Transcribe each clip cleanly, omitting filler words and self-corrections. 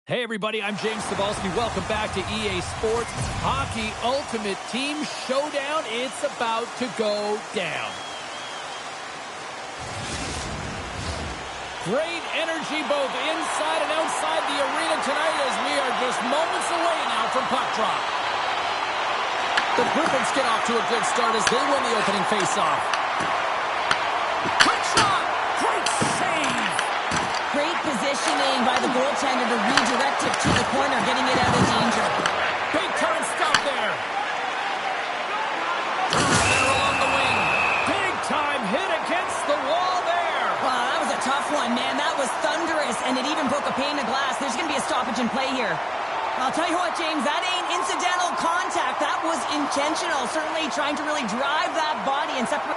Hey everybody, I'm James Cebulski. Welcome back to EA Sports Hockey Ultimate Team Showdown. It's about to go down. Great energy both inside and outside the arena tonight as we are just moments away now from puck drop. The Griffins get off to a good start as they win the opening faceoff. Quick shot! Great save! Great positioning by the goaltender to redirect it to the corner, getting it out of danger. Big time stop there. Center along the wing. Big time hit against the wall there. Wow, that was a tough one, man. That was thunderous, and it even broke a pane of glass. There's going to be a stoppage in play here. I'll tell you what, James, that ain't incidental contact. That was intentional, certainly trying to really drive that body and separate.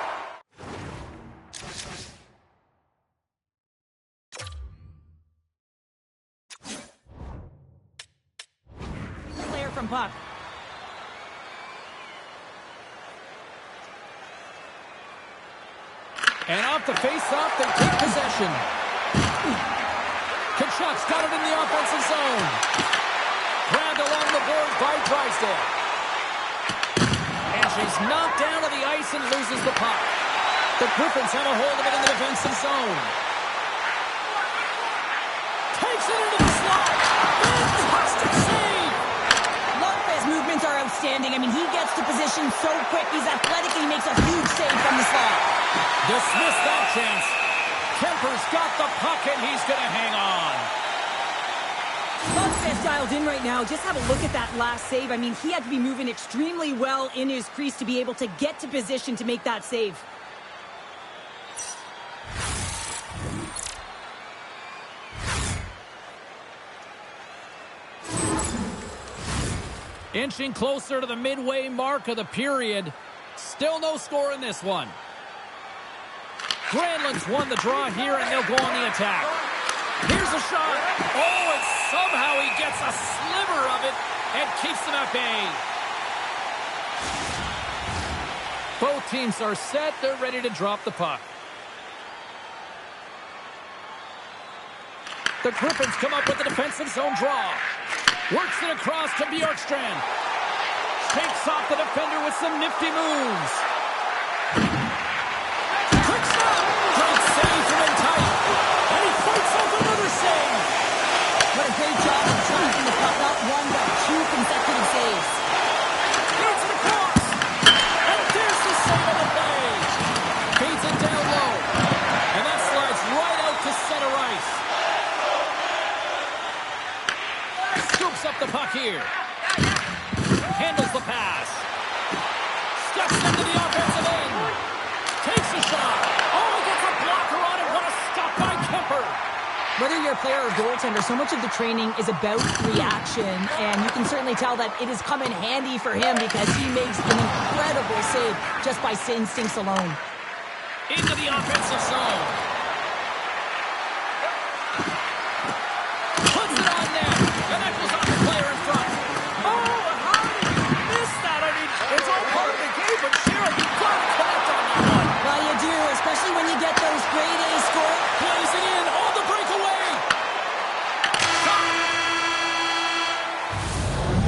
Player from puck. And off the face-off, they take possession. Kachuk's got it in the offensive zone. Grabbed along the boards by Drysdale. And she's knocked down to the ice and loses the puck. The Griffins have a hold of it in the defensive zone. Takes it into the slot. Fantastic save! Lopez's movements are outstanding. I mean, he gets to position so quick. He's athletic and he makes a huge save from the slot. Dismissed that chance. Kemper's got the puck and he's going to hang on. Lopez dialed in right now. Just have a look at that last save. I mean, he had to be moving extremely well in his crease to be able to get to position to make that save. Inching closer to the midway mark of the period. Still no score in this one. Granlund's won the draw here, and they'll go on the attack. Here's a shot. Oh, and somehow he gets a sliver of it and keeps them at bay. Both teams are set. They're ready to drop the puck. The Griffins come up with a defensive zone draw. Works it across to Bjorkstrand. Shakes off the defender with some nifty moves. Quick stop! Great save from in tight. And he fights off another save. What a great job of tracking the puck. Not one, but two consecutive saves. Here's the cross. And there's the save on the play. Feeds it down low. And that slides right out to center ice. Scoops up the puck here. Handles the pass. Steps into the offensive end. Takes a shot. Oh, he gets a blocker on it. What a stop by Kemper. Whether you're a player or goaltender, so much of the training is about reaction, and you can certainly tell that it has come in handy for him because he makes an incredible save just by instincts alone. Into the offensive zone. Puts it on net. And that goes off the player in front. Oh, how did he miss that? I mean, it's all part of the game, but Sharon, you've got to connect on that one. Well, you do, especially when you get those grade A scores. Plays it in on the breakaway.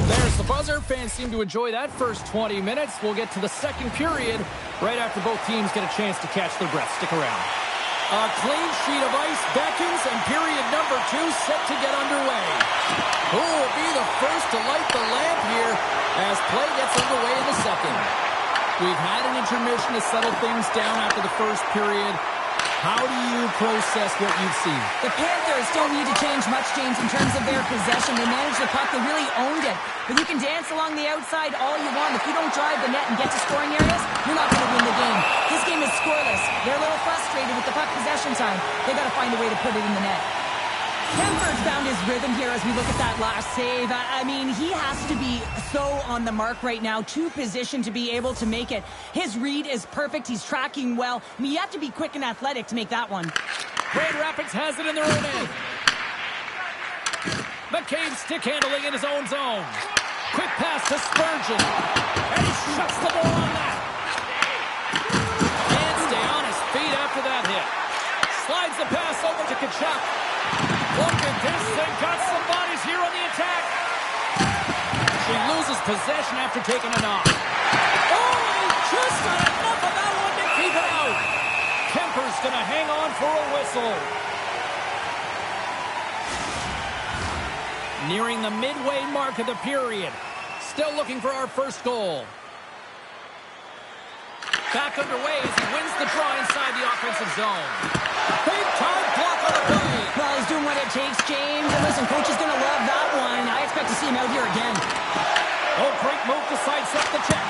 There's the buzzer. Fans seem to enjoy that first 20 minutes. We'll get to the second period right after both teams get a chance to catch their breath. Stick around. A clean sheet of ice beckons, and period number 2 set to get underway. Who will be the first to light the lamp here as play gets underway in the second? We've had an intermission to settle things down after the first period. How do you process what you've seen? The Panthers don't need to change much, James, in terms of their possession. They managed the puck. They really owned it. But you can dance along the outside all you want. If you don't drive the net and get to scoring areas, you're not going to win the game. This game is scoreless. They're a little frustrated with the puck possession time. They got to find a way to put it in the net. Kemper's found his rhythm here as we look at that last save. I mean, he has to be so on the mark right now, to position to be able to make it. His read is perfect. He's tracking well. I mean, you have to be quick and athletic to make that one. Grand Rapids has it in their own end. McCabe stick handling in his own zone. Quick pass to Spurgeon. And he shuts the ball on that. Can't stay on his feet after that hit. Slides the pass over to Kachuk. Look at This thing got some bodies here on the attack. She loses possession after taking a knock. Oh, he just got enough of that one to keep it out. Kemper's going to hang on for a whistle. Nearing the midway mark of the period. Still looking for our first goal. Back underway as he wins the draw inside the offensive zone. Big time block on the play. Well, he's doing what it takes, James. And listen, coach is going to love that one. I expect to see him out here again. Oh, great move to sidestep the check.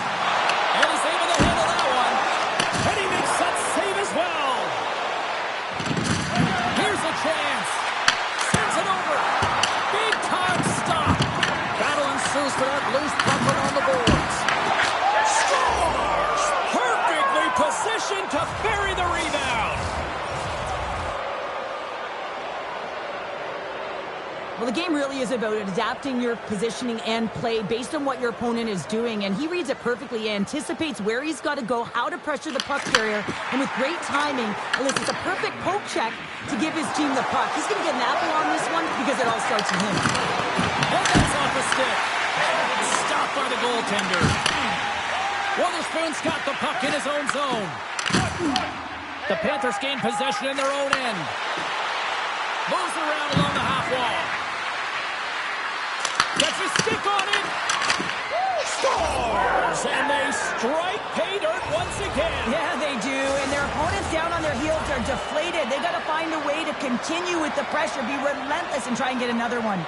And he's able to handle that one. And he makes that save as well. Here's a chance. Sends it over. Big time stop. Battle ensues for that loose puck on the boards. Scores! Perfectly positioned to bury the rebound. Well, the game really is about adapting your positioning and play based on what your opponent is doing, and he reads it perfectly. He anticipates where he's got to go, how to pressure the puck carrier, and with great timing, elicits a perfect poke check to give his team the puck. He's going to get an apple on this one because it all starts with him. And that's off the stick. Stopped by the goaltender. Witherspoon's got the puck in his own zone. The Panthers gain possession in their own end. Moves around along the half wall. Gets a stick on it. Scores! And they strike pay dirt once again. Yeah, they do. And their opponents down on their heels are deflated. They got to find a way to continue with the pressure, be relentless, and try and get another one.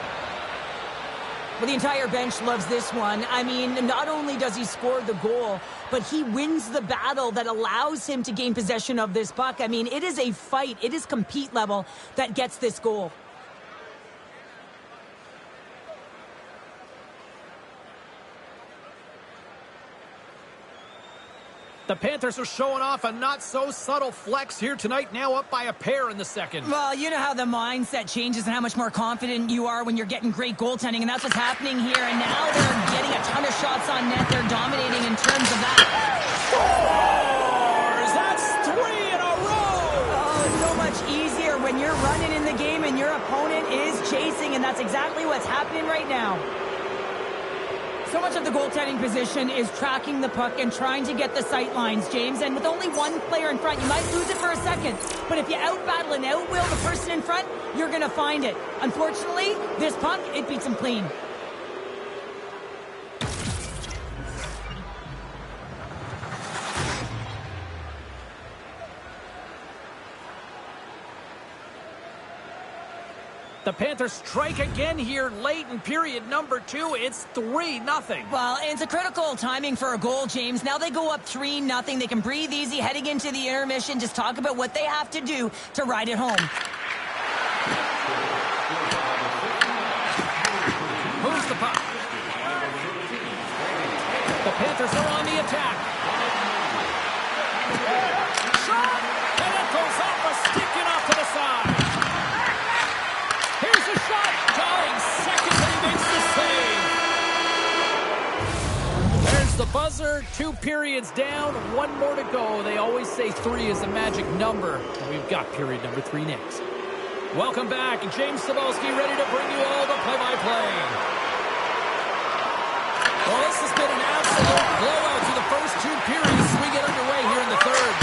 Well, the entire bench loves this one. I mean, not only does he score the goal, but he wins the battle that allows him to gain possession of this puck. I mean, it is a fight. It is compete level that gets this goal. The Panthers are showing off a not-so-subtle flex here tonight, now up by a pair in the second. Well, you know how the mindset changes and how much more confident you are when you're getting great goaltending, and that's what's happening here. And now they're getting a ton of shots on net. They're dominating in terms of that. Scores! That's 3 in a row! Oh, it's so much easier when you're running in the game and your opponent is chasing, and that's exactly what's happening right now. So much of the goaltending position is tracking the puck and trying to get the sight lines, James. And with only one player in front, you might lose it for a second. But if you out-battle and out-will the person in front, you're going to find it. Unfortunately, this puck, it beats him clean. The Panthers strike again here late in period number 2. It's 3-0. Well, it's a critical timing for a goal, James. Now they go up 3-0. They can breathe easy heading into the intermission. Just talk about what they have to do to ride it home. Moves the puck. The Panthers are on the attack. Shot! And it goes off a stick and off to the side. Here's a shot. Dying second, and he makes the save. There's the buzzer. 2 periods down. 1 more to go. They always say 3 is a magic number. And we've got period number 3 next. Welcome back. James Cebulski ready to bring you all the play-by-play. Well, this has been an absolute blowout to the first 2 periods as we get underway here in the third.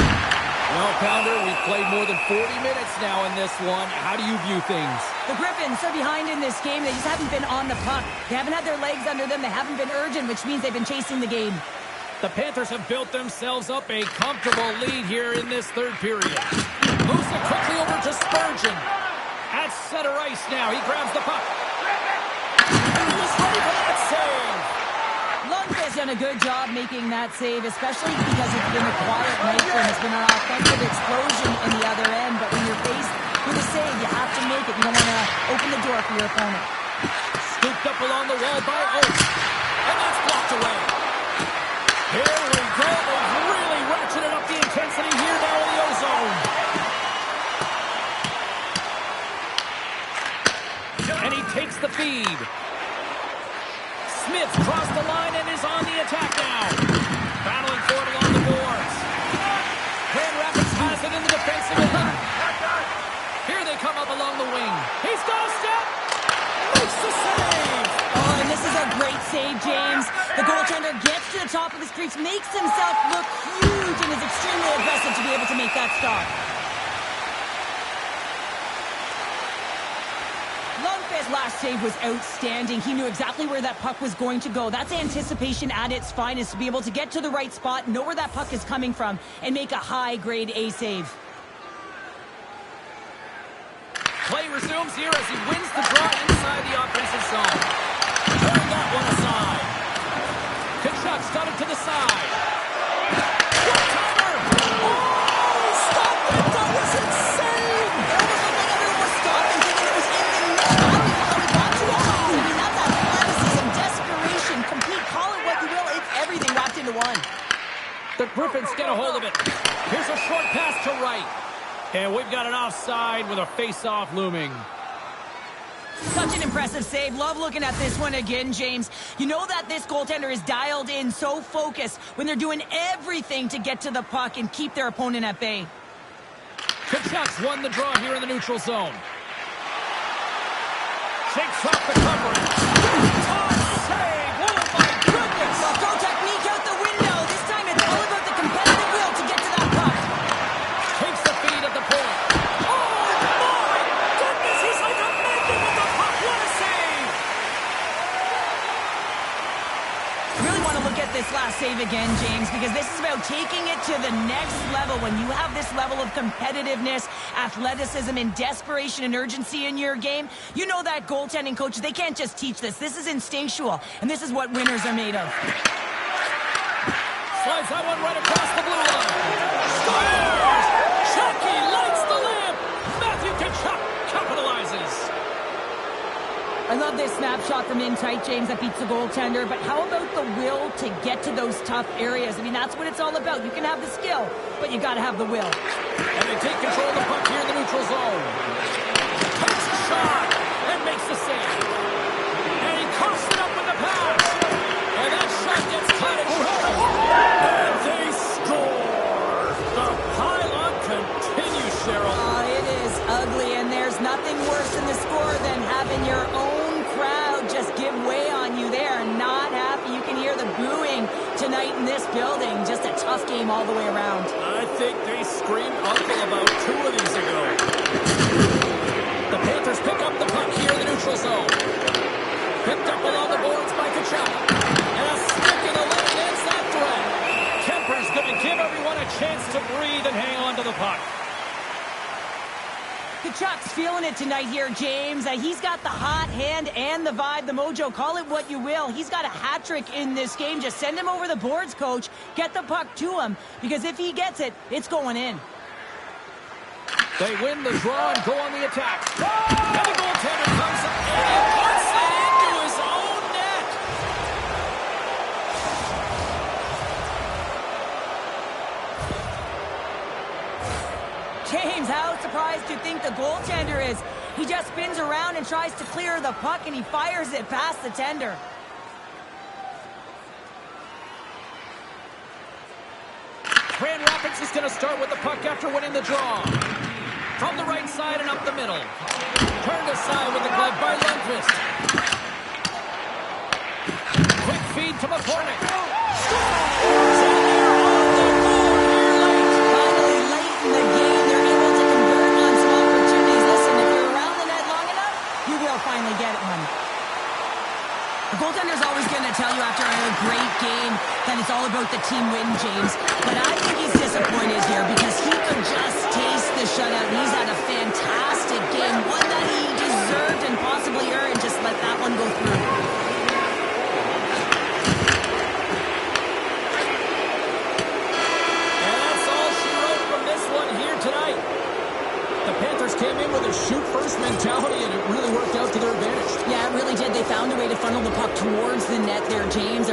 Well, Pounder, we've played more than 40 minutes now in this one. How do you view things? The Griffins are behind in this game. They just haven't been on the puck. They haven't had their legs under them. They haven't been urgent, which means they've been chasing the game. The Panthers have built themselves up a comfortable lead here in this third period. Moves it quickly over to Spurgeon. At center ice now. He grabs the puck. And he was ready for that save. Lundqvist done a good job making that save, especially because it's been a quiet night for him. It's been an offensive explosion in the other end, but when you're faced with a save, you have to make it. You don't want to open the door for your opponent. Scooped up along the wall by Oates. And that's blocked away. Here we go. They've really ratcheted up the intensity here now in the O-zone. And he takes the feed. Smith's crossed the line and is on the attack now. Battling for it along the boards. Grand Rapids has it in the defensive end. Here they come up along the wing. He's got a step. top of his crease, makes himself look huge, and is extremely aggressive to be able to make that stop. Lundqvist's last save was outstanding. He knew exactly where that puck was going to go. That's anticipation at its finest, to be able to get to the right spot, know where that puck is coming from, and make a high-grade A save. Play resumes here as he wins the draw inside the offensive zone. Turn that one aside. Kachuk's got it to the side. One-timer! Oh, stop it! That was insane! It almost looked like everyone was stopping, thinking it was in the net. I don't know how he got to it. I mean, that's athleticism, desperation, complete, call it what you will. It's everything wrapped into one. The Griffins get a hold of it. Here's a short pass to right. And we've got an offside with a face-off looming. Such an impressive save. Love looking at this one again, James. You know that this goaltender is dialed in, so focused when they're doing everything to get to the puck and keep their opponent at bay. Kachuk's won the draw here in the neutral zone. Shakes off the coverage. Tough save! Oh, my goodness! Well, throw technique out the window. This time it's all about the competitive will to get to that puck. Takes the feed at the point. Oh, my goodness! He's like a magnet with the puck. What a save! I really want to look at this last save again, James, because this is about taking it to the next level. When you have this level of competitiveness, athleticism, and desperation and urgency in your game, you know that goaltending coaches, they can't just teach this. This is instinctual, and this is what winners are made of. Slides that one right across the blue line. Scores! Chucky lights the lamp. Matthew Tkachuk capitalizes. I love this snapshot from in tight, James, that beats the goaltender, but how about the will to get to those tough areas? I mean, that's what it's all about. You can have the skill, but you got to have the will. And they take control of the puck here in the neutral zone. Takes a shot and makes the save. And he coughs it up with the pass. And that shot gets caught at short. And they score. The pile-on continues, Cheryl. Oh, it is ugly, and there's nothing worse in the score than having your own crowd just give way on you. They are not happy. You can hear the booing tonight in this building. Just a tough game all the way around. I think they screamed uncle about 2 of these ago. The Panthers pick up the puck here in the neutral zone. Picked up along the boards by Tkachuk. And a stick in the lane ends that threat. Kemper's going to give everyone a chance to breathe and hang on to the puck. Tkachuk's feeling it tonight here, James. He's got the hot hand and the vibe, the mojo. Call it what you will. He's got a hat trick in this game. Just send him over the boards, coach. Get the puck to him, because if he gets it, it's going in. They win the draw and go on the attack. And the goaltender comes up and puts it into his own net. James, how surprised do you think the goaltender is? He just spins around and tries to clear the puck, and he fires it past the tender. Grand Rapids is going to start with the puck after winning the draw. From the right side and up the middle. Turned aside with the glove by Lundqvist. Quick feed to McCormick. Scores! And they're on the board here late. Finally, late in the game, they're able to convert on some opportunities. Listen, if you're around the net long enough, you will finally get one. The goaltender's always going to tell you after a great game that it's all about the team win, James. But I think he's disappointed here because he could just taste the shutout. He's had a fantastic game, one that he deserved and possibly earned. Just let that one go through. And that's all she wrote from this one here tonight. The Panthers came in with a shoot-first mentality, and it really worked out to their advantage. Yeah, it really did. They found a way to funnel the puck towards the net there, James.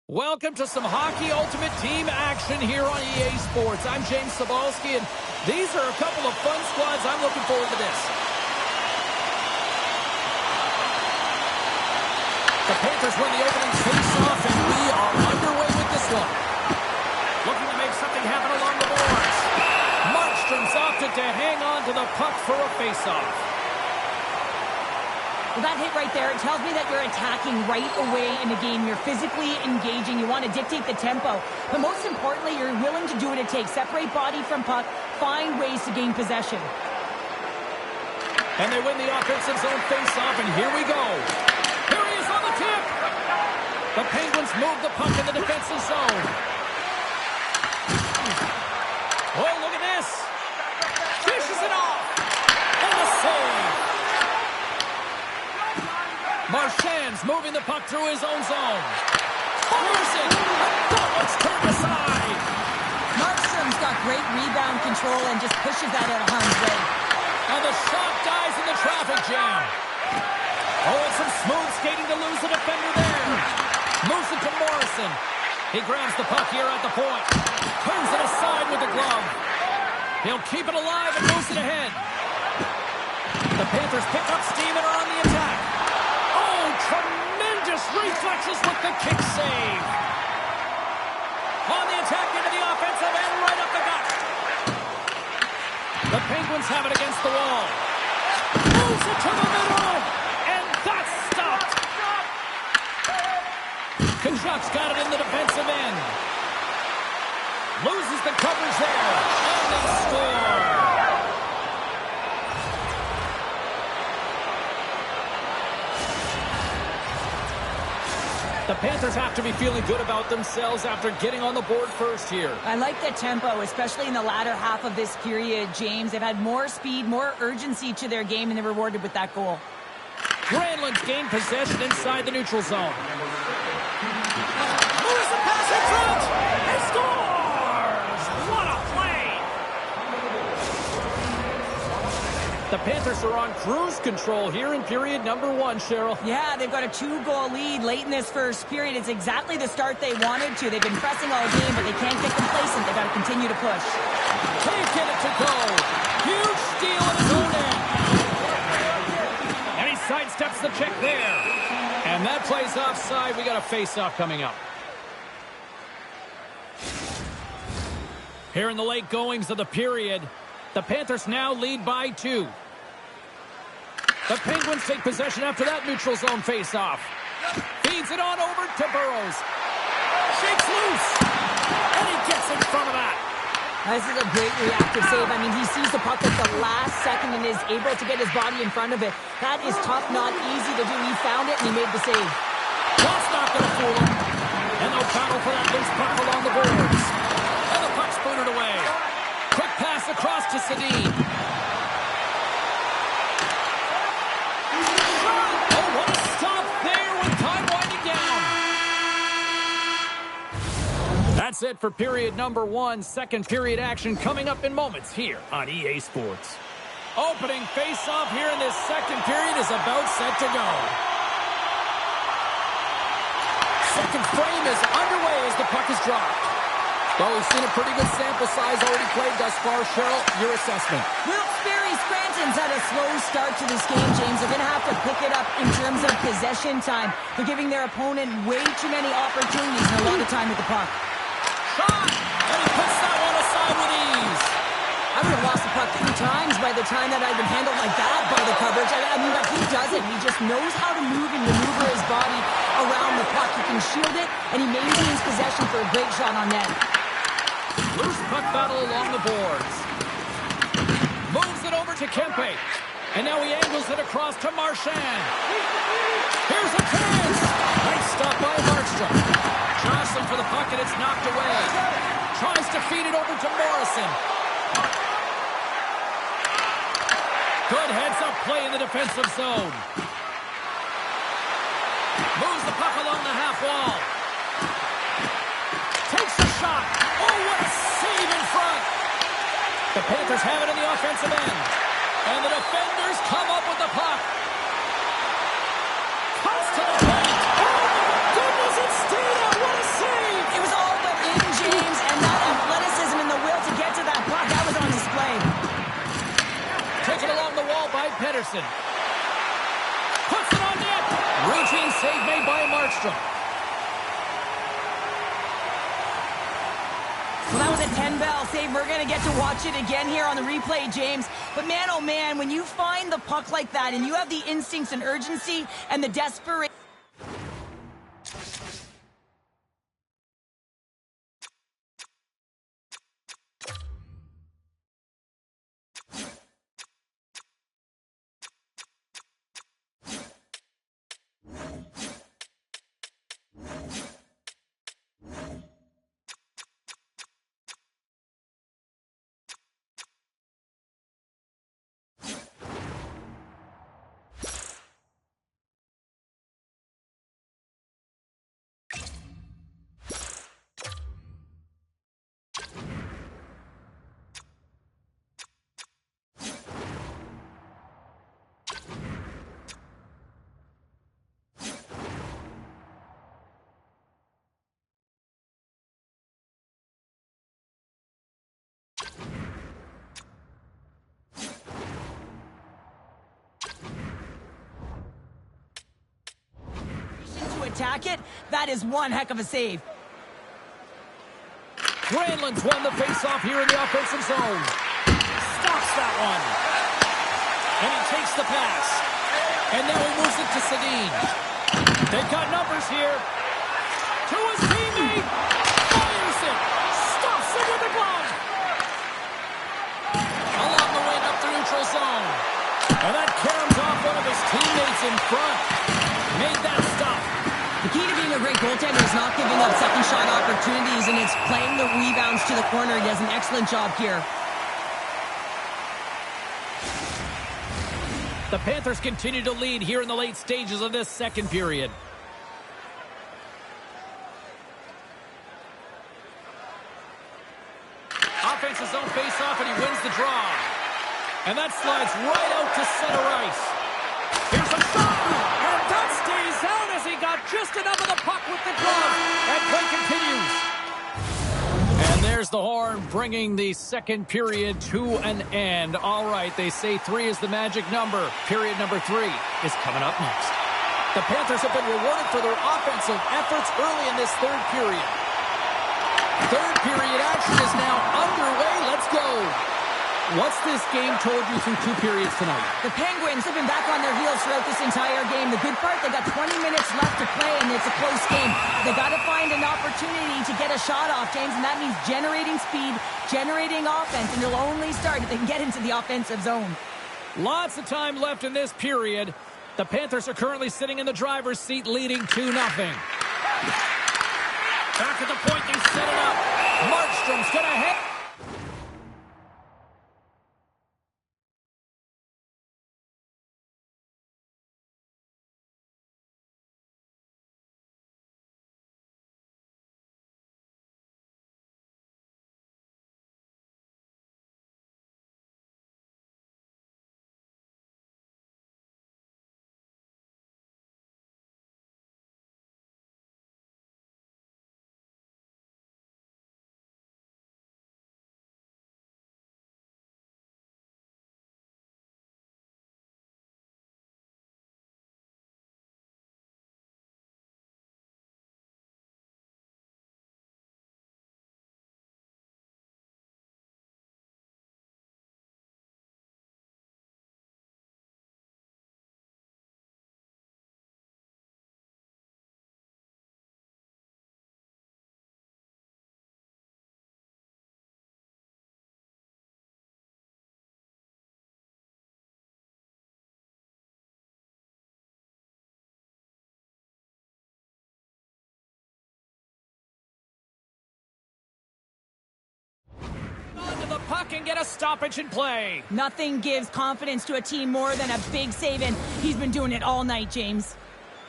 Welcome to some Hockey Ultimate Team action here on EA Sports. I'm James Cebulski, and these are a couple of fun squads. I'm looking forward to this. The Panthers win the opening face-off, and we are underway with this one. Looking to make some attacking happen along the boards. Markstrom's opted to hang on to the puck for a face-off. Well, that hit right there, it tells me that you're attacking right away in the game. You're physically engaging. You want to dictate the tempo. But most importantly, you're willing to do what it takes. Separate body from puck. Find ways to gain possession. And they win the offensive zone face-off, and here we go. Here he is on the tip. The Penguins move the puck in the defensive zone. Oh, look at this. Fishes it off. And the save. Marchand's moving the puck through his own zone. Fires it. That one's turned aside. Markstrom's got great rebound control and just pushes that out of harm's way. And the shot dies in the traffic jam. Oh, and some smooth skating to lose the defender there. Moves it to Morrison. He grabs the puck here at the point. Turns it aside with the glove. He'll keep it alive and moves it ahead. The Panthers pick up steam and are on the attack. Oh, tremendous reflexes with the kick save. On the attack into the offensive end, right up the gut. The Penguins have it against the wall. Moves it to the middle. And that's stopped. Kachuk's got it in the defensive end. Loses the coverage there. And they score. The Panthers have to be feeling good about themselves after getting on the board first here. I like the tempo, especially in the latter half of this period, James. They've had more speed, more urgency to their game, and they're rewarded with that goal. Granlund's gained possession inside the neutral zone. Moves the pass in front. He scores! What a play! The Panthers are on cruise control here in period number 1, Cheryl. Yeah, they've got a 2-goal lead late in this first period. It's exactly the start they wanted to. They've been pressing all game, but they can't get complacent. They've got to continue to push. Can't get it to go. Huge steal at his own end. And he sidesteps the check there. And that plays offside. We got a face-off coming up. Here in the late goings of the period, the Panthers now lead by 2. The Penguins take possession after that neutral zone face-off. Feeds it on over to Burrows. Shakes loose. And he gets in front of that. This is a great reactive save. I mean, he sees the puck at the last second and is able to get his body in front of it. That is tough, not easy to do. He found it and he made the save. That's not going to fool him. And they'll battle for that loose puck along the boards. And the puck's booted away. Quick pass across to Sedin. Oh, what a stop there with time winding down. That's it for period number 1. Second period action coming up in moments here on EA Sports. Opening face-off here in this second period is about set to go. Second frame is underway as the puck is dropped. Well, we've seen a pretty good sample size already played thus far. Cheryl, your assessment. Wilkes-Barre Scranton's had a slow start to this game, James. They're going to have to pick it up in terms of possession time. They're giving their opponent way too many opportunities and a lot of time with the puck. Shot! And he puts that one aside with ease. I would have lost the puck 3 times by the time that I'd been handled like that by the coverage. I mean, but he doesn't. He just knows how to move and maneuver his body around the puck. He can shield it, and he maintains possession for a great shot on net. Loose puck battle along the boards. Moves it over to Kempe. And now he angles it across to Marchand. Here's a chance. Nice stop by Markstrom. Jostling for the puck and it's knocked away. Tries to feed it over to Morrison. Good heads-up play in the defensive zone. Moves the puck along the half wall. Takes a shot. Oh, what a save in front. The Panthers have it in the offensive end. And the defenders come up with the puck. Cuts to the paint. Oh, my goodness, it's stayed out. What a save. It was all but in, James, and that athleticism and the will to get to that puck, that was on display. Taken along the wall by Pedersen. Puts it on net. Routine save made by Markstrom. Well, that was a 10-bell save. We're going to get to watch it again here on the replay, James. But man, oh man, when you find the puck like that and you have the instincts and urgency and the desperation... attack it, that is one heck of a save. Granlund's won the faceoff here in the offensive zone. Stops that one. And he takes the pass. And now he moves it to Sedin. They've got numbers here. To his teammate. Fires it. Stops it with a glove. Along the wing up the neutral zone. And that caroms off one of his teammates in front. Made that stop. The key to being a great goaltender is not giving up second shot opportunities, and it's playing the rebounds to the corner. He does an excellent job here. The Panthers continue to lead here in the late stages of this second period. Offensive zone face-off, and he wins the draw. And that slides right out to center ice. Here's a shot, and that stays out as he got just enough of the puck with the glove. And play continues. And there's the horn, bringing the second period to an end. All right, they say 3 is the magic number. Period number 3 is coming up next. The Panthers have been rewarded for their offensive efforts early in this third period. Third period action is now underway. Let's go. What's this game told you through 2 periods tonight? The Penguins have been back on their heels throughout this entire game. The good part, they got 20 minutes left to play, and it's a close game. They got to find an opportunity to get a shot off, James, and that means generating speed, generating offense, and they'll only start if they can get into the offensive zone. Lots of time left in this period. The Panthers are currently sitting in the driver's seat, leading 2-0. Back at the point, they set it up. Markstrom's going to hit. Puck and get a stoppage in play. Nothing gives confidence to a team more than a big save, and he's been doing it all night, James.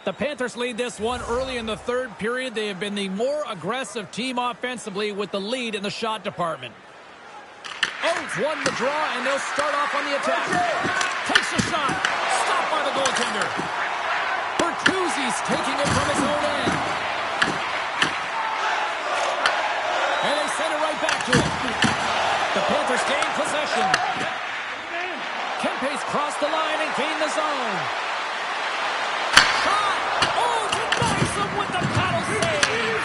The Panthers lead this one early in the third period. They have been the more aggressive team offensively with the lead in the shot department. Oates won the draw, and they'll start off on the attack. Takes a shot. Stopped by the goaltender. Bertuzzi's taking it from his own end. And they send it right back to him. The Panthers gain possession. Kempe's crossed the line and gained the zone. Shot! Oh, denies him with the paddle save!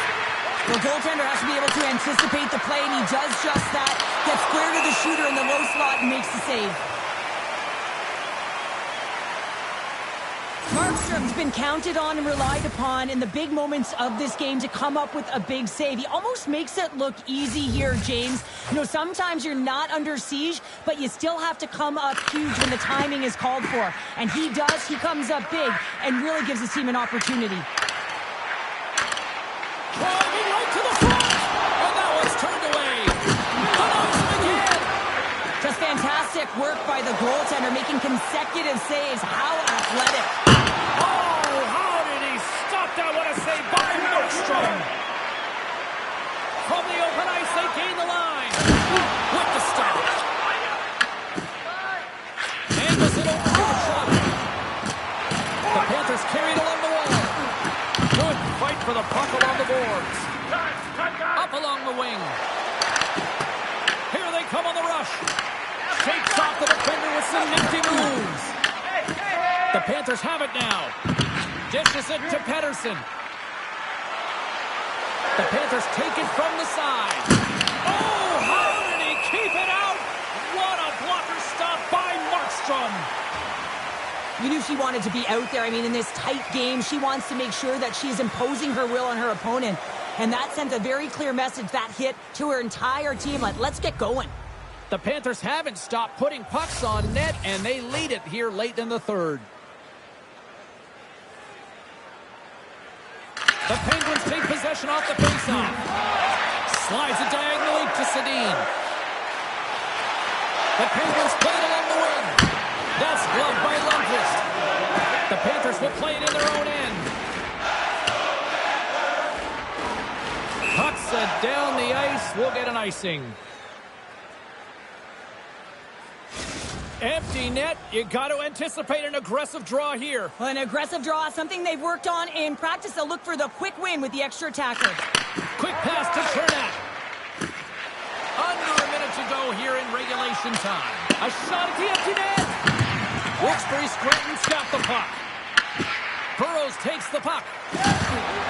The goaltender has to be able to anticipate the play, and he does just that. Gets square to the shooter in the low slot and makes the save. Markstrom's been counted on and relied upon in the big moments of this game to come up with a big save. He almost makes it look easy here, James. You know, sometimes you're not under siege, but you still have to come up huge when the timing is called for. And he does. He comes up big and really gives his team an opportunity. Driving right to the front! And that one's turned away. Denies him again! Just fantastic work by the goaltender, making consecutive saves. How athletic. Oh, how did he stop that? What a save by Markstrom! From the open ice, they gain the line. With the stop. Angles it over to the shot. The Panthers carried along the wall. Good fight for the puck along the boards. Up along the wing. Here they come on the rush. Shakes off the defender with some nifty moves. The Panthers have it now. Dishes it to Pettersson. The Panthers take it from the side. Oh, how did he keep it out? What a blocker stop by Markstrom. You knew she wanted to be out there. I mean, in this tight game, she wants to make sure that she's imposing her will on her opponent. And that sent a very clear message, that hit, to her entire team. Like, let's get going. The Panthers haven't stopped putting pucks on net, and they lead it here late in the third. The Penguins take possession off the faceoff. Slides it diagonally to Sedin. The Penguins play it along the wing. That's gloved by Lundqvist. The Panthers will play it in their own end. Puck set down the ice. We'll get an icing. Empty net. You got to anticipate an aggressive draw here. Well, an aggressive draw, something they've worked on in practice. They'll look for the quick win with the extra attacker. Quick pass to Chernak. Under a minute to go here in regulation time. A shot at the empty net. Wilkes-Barre Scranton's got the puck. Burrows takes the puck.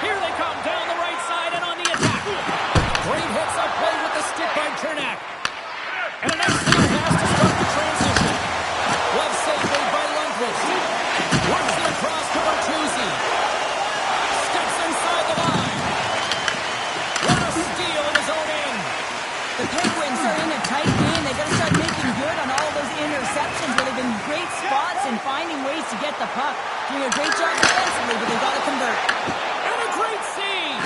Here they come down the right side and on the attack. Great hits up play with the stick by Chernak. And a nice little pass to start the transition. Left save made by Lundqvist. Works it across to Bertuzzi. Steps inside the line. What a steal in his own end. The Penguins are in a tight game. They got to start making good on all those interceptions where they've been great spots and finding ways to get the puck. Doing a great job defensively, but they've got to convert. And a great save.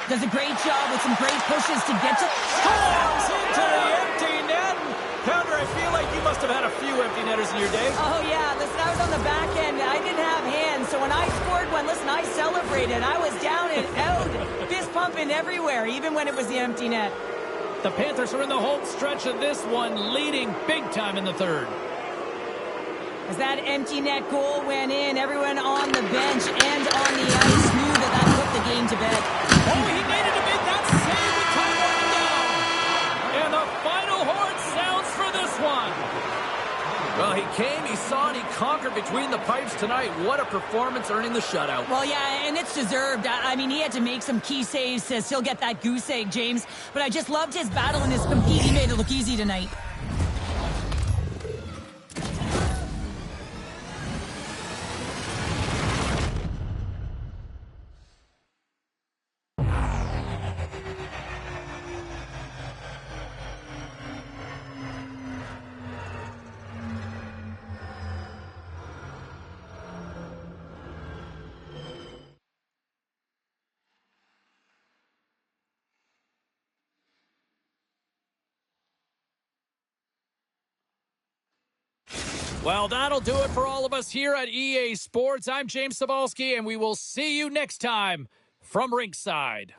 Does a great job with some great pushes to get to... Scores into the empty net. Pounder, I feel like you must have had a few empty netters in your day. Oh, yeah. Listen, I was on the back end. I didn't have hands, so when I scored one, listen, I celebrated. I was down and out, fist pumping everywhere, even when it was the empty net. The Panthers are in the home stretch of this one, leading big time in the third. As that empty net goal went in, everyone on the bench and on the ice knew that that put the game to bed. Oh, he needed to make that save with time running down. And the final horn sounds for this one. Well, he came, he saw, and he conquered between the pipes tonight. What a performance, earning the shutout. Well, yeah, and it's deserved. I mean, he had to make some key saves to still get that goose egg, James. But I just loved his battle and his compete. He made it look easy tonight. Well, that'll do it for all of us here at EA Sports. I'm James Cebulski, and we will see you next time from Rinkside.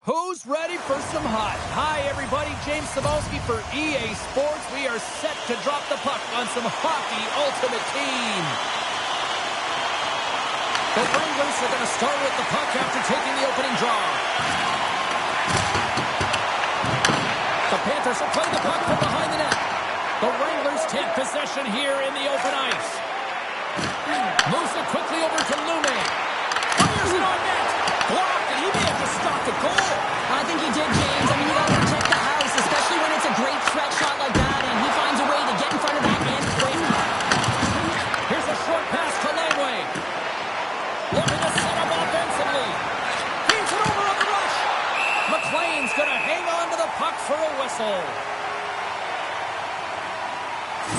Who's ready for some hot? Hi, everybody. James Cebulski for EA Sports. We are set to drop the puck on some hockey ultimate team. The Wranglers are going to start with the puck after taking the opening draw. The Panthers will play the puck from behind the net. The Wranglers take possession here in the open ice. Moves it quickly over to Lume. Fires it on net. Blocked, and he may have just stopped the goal. I think he did, James. I mean, you got to protect the house, especially when it's a great stretch shot like that, and he finds a way to get in front of that and quick. Here's a short pass to Laneway. Looking to set up offensively. Feeds it over on the rush. McLean's going to hang on to the puck for a whistle.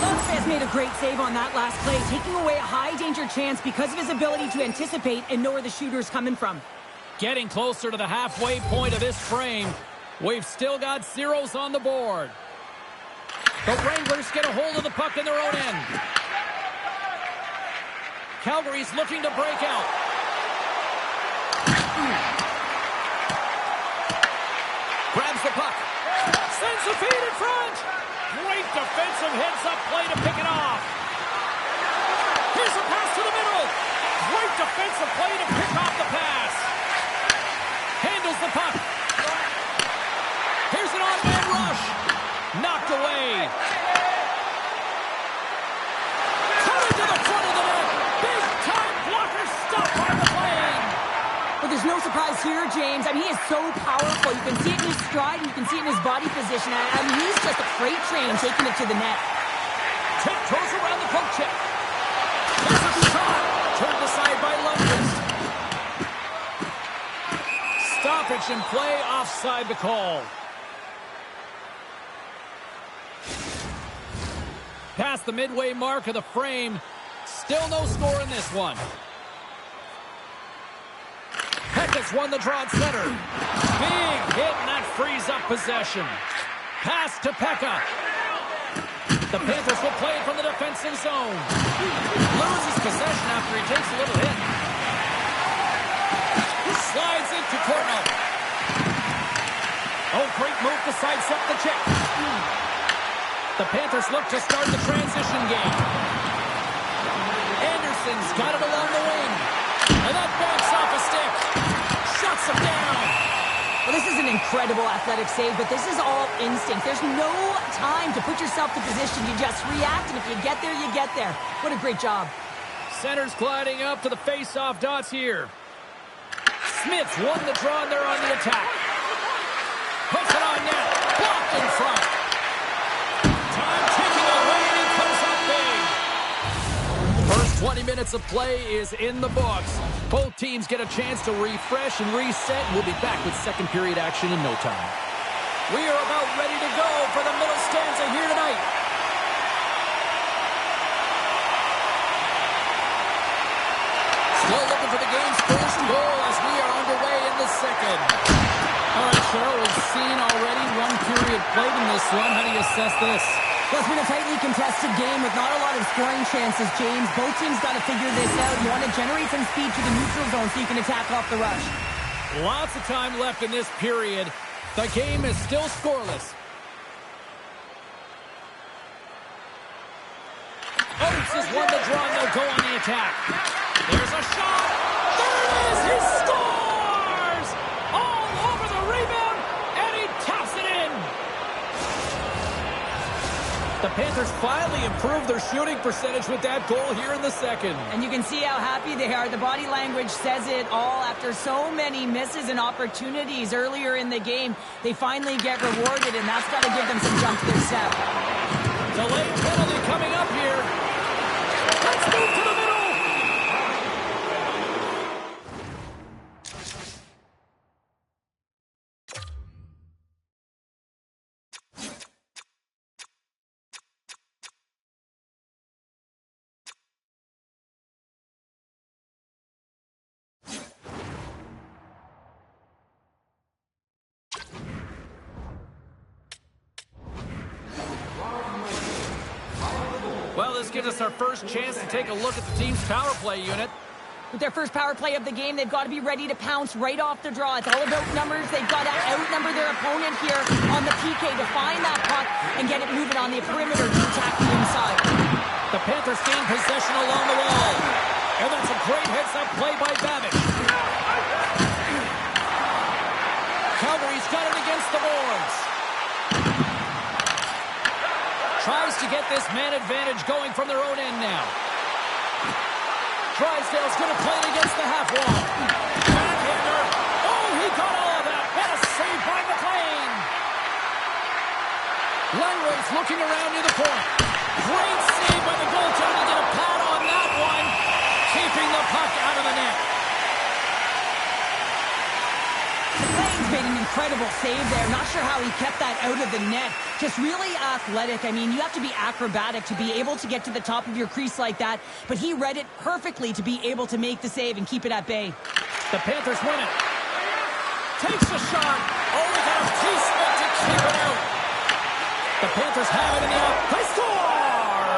Lundqvist made a great save on that last play, taking away a high-danger chance because of his ability to anticipate and know where the shooter's coming from. Getting closer to the halfway point of this frame. We've still got zeros on the board. The Wranglers get a hold of the puck in their own end. Calgary's looking to break out. Grabs the puck. Sends the feed in front. Great defensive heads-up play to pick it off. Here's a pass to the middle. Great defensive play to pick off the pass. Handles the puck. Here's an on-man rush. Knocked away. Coming to the front of the net. Big-time blocker stopped by the plane. But there's no surprise here, James. I mean, he is so powerful. You can see it in his stride, and you can see it in his body position. I mean, he's just a freight train taking it to the net. Tiptoes around the poke check. There's a shot. Turned aside by Lundqvist. Stoppage in play, offside the call. Past the midway mark of the frame. Still no score in this one. Heckett's won the draw at center. Big hit, and that frees up possession. Pass to Pekka. The Panthers will play it from the defensive zone. Loses possession after he takes a little hit. Slides it to Corno. Oh, great move to sidestep the check. The Panthers look to start the transition game. Anderson's got it along the wing. And that backs off a stick. Shuts him down. Well, this is an incredible athletic save, but this is all instinct. There's no time to put yourself to position. You just react, and if you get there, you get there. What a great job. Center's gliding up to the face-off dots here. Smith's won the draw, and they're on the attack. Puts it on net. Blocked in front. Time ticking away, and he comes up big. First 20 minutes of play is in the books. Both teams get a chance to refresh and reset, and we'll be back with second period action in no time. We are about ready to go for the middle stanza here tonight. Still looking for the game's first goal as we are underway in the second. All right, Cheryl, we've seen already one period played in this one. How do you assess this? Well, it's been a tightly contested game with not a lot of scoring chances, James. Both teams got to figure this out. You want to generate some speed to the neutral zone so you can attack off the rush. Lots of time left in this period. The game is still scoreless. Oates has won the draw, and they'll go on the attack. There's a shot. There it is. He scores! All over the rebound, and he taps it in. The Panthers finally improved their shooting percentage with that goal here in the second. And you can see how happy they are. The body language says it all. After so many misses and opportunities earlier in the game, they finally get rewarded, and that's got to give them some jump to their step. Delayed penalty coming up here. Let's move to the middle. Well, this gives us our first chance to take a look at the team's power play unit. With their first power play of the game, they've got to be ready to pounce right off the draw. It's all about numbers. They've got to outnumber their opponent here on the PK to find that puck and get it moving on the perimeter to attack the inside. The Panthers gain possession along the wall. And that's a great heads-up play by Babic. Calgary's got it against the boards. Tries to get this man advantage going from their own end now. Drysdale's going to play it against the half wall. Backhander. Oh, he got all of that. What a save by McLean. Lundqvist looking around near the point. Great save by the goaltender to get a pad on that one. Keeping the puck out of the net. McLean's made an incredible save there. Not sure how he kept that out of the net. Just really athletic. I mean, you have to be acrobatic to be able to get to the top of your crease like that. But he read it perfectly to be able to make the save and keep it at bay. The Panthers win it. Takes a shot. Oh, they got a piece Panthers have it in the out. They score!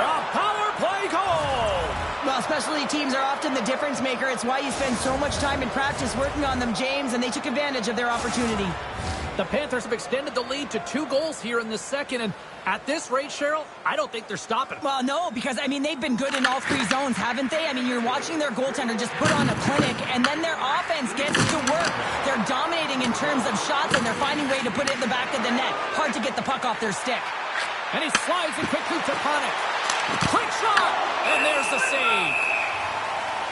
A power play goal! Well, specialty teams are often the difference maker. It's why you spend so much time in practice working on them, James, and they took advantage of their opportunity. The Panthers have extended the lead to 2 goals here in the second, and at this rate, Cheryl, I don't think they're stopping. Well, no, because, I mean, they've been good in all 3 zones, haven't they? I mean, you're watching their goaltender just put on a clinic, and then their offense gets to work. They're dominating in terms of shots, and they're finding a way to put it in the back of the net. Hard to get the puck off their stick. And he slides it quickly to Panik. Quick shot! And there's the save.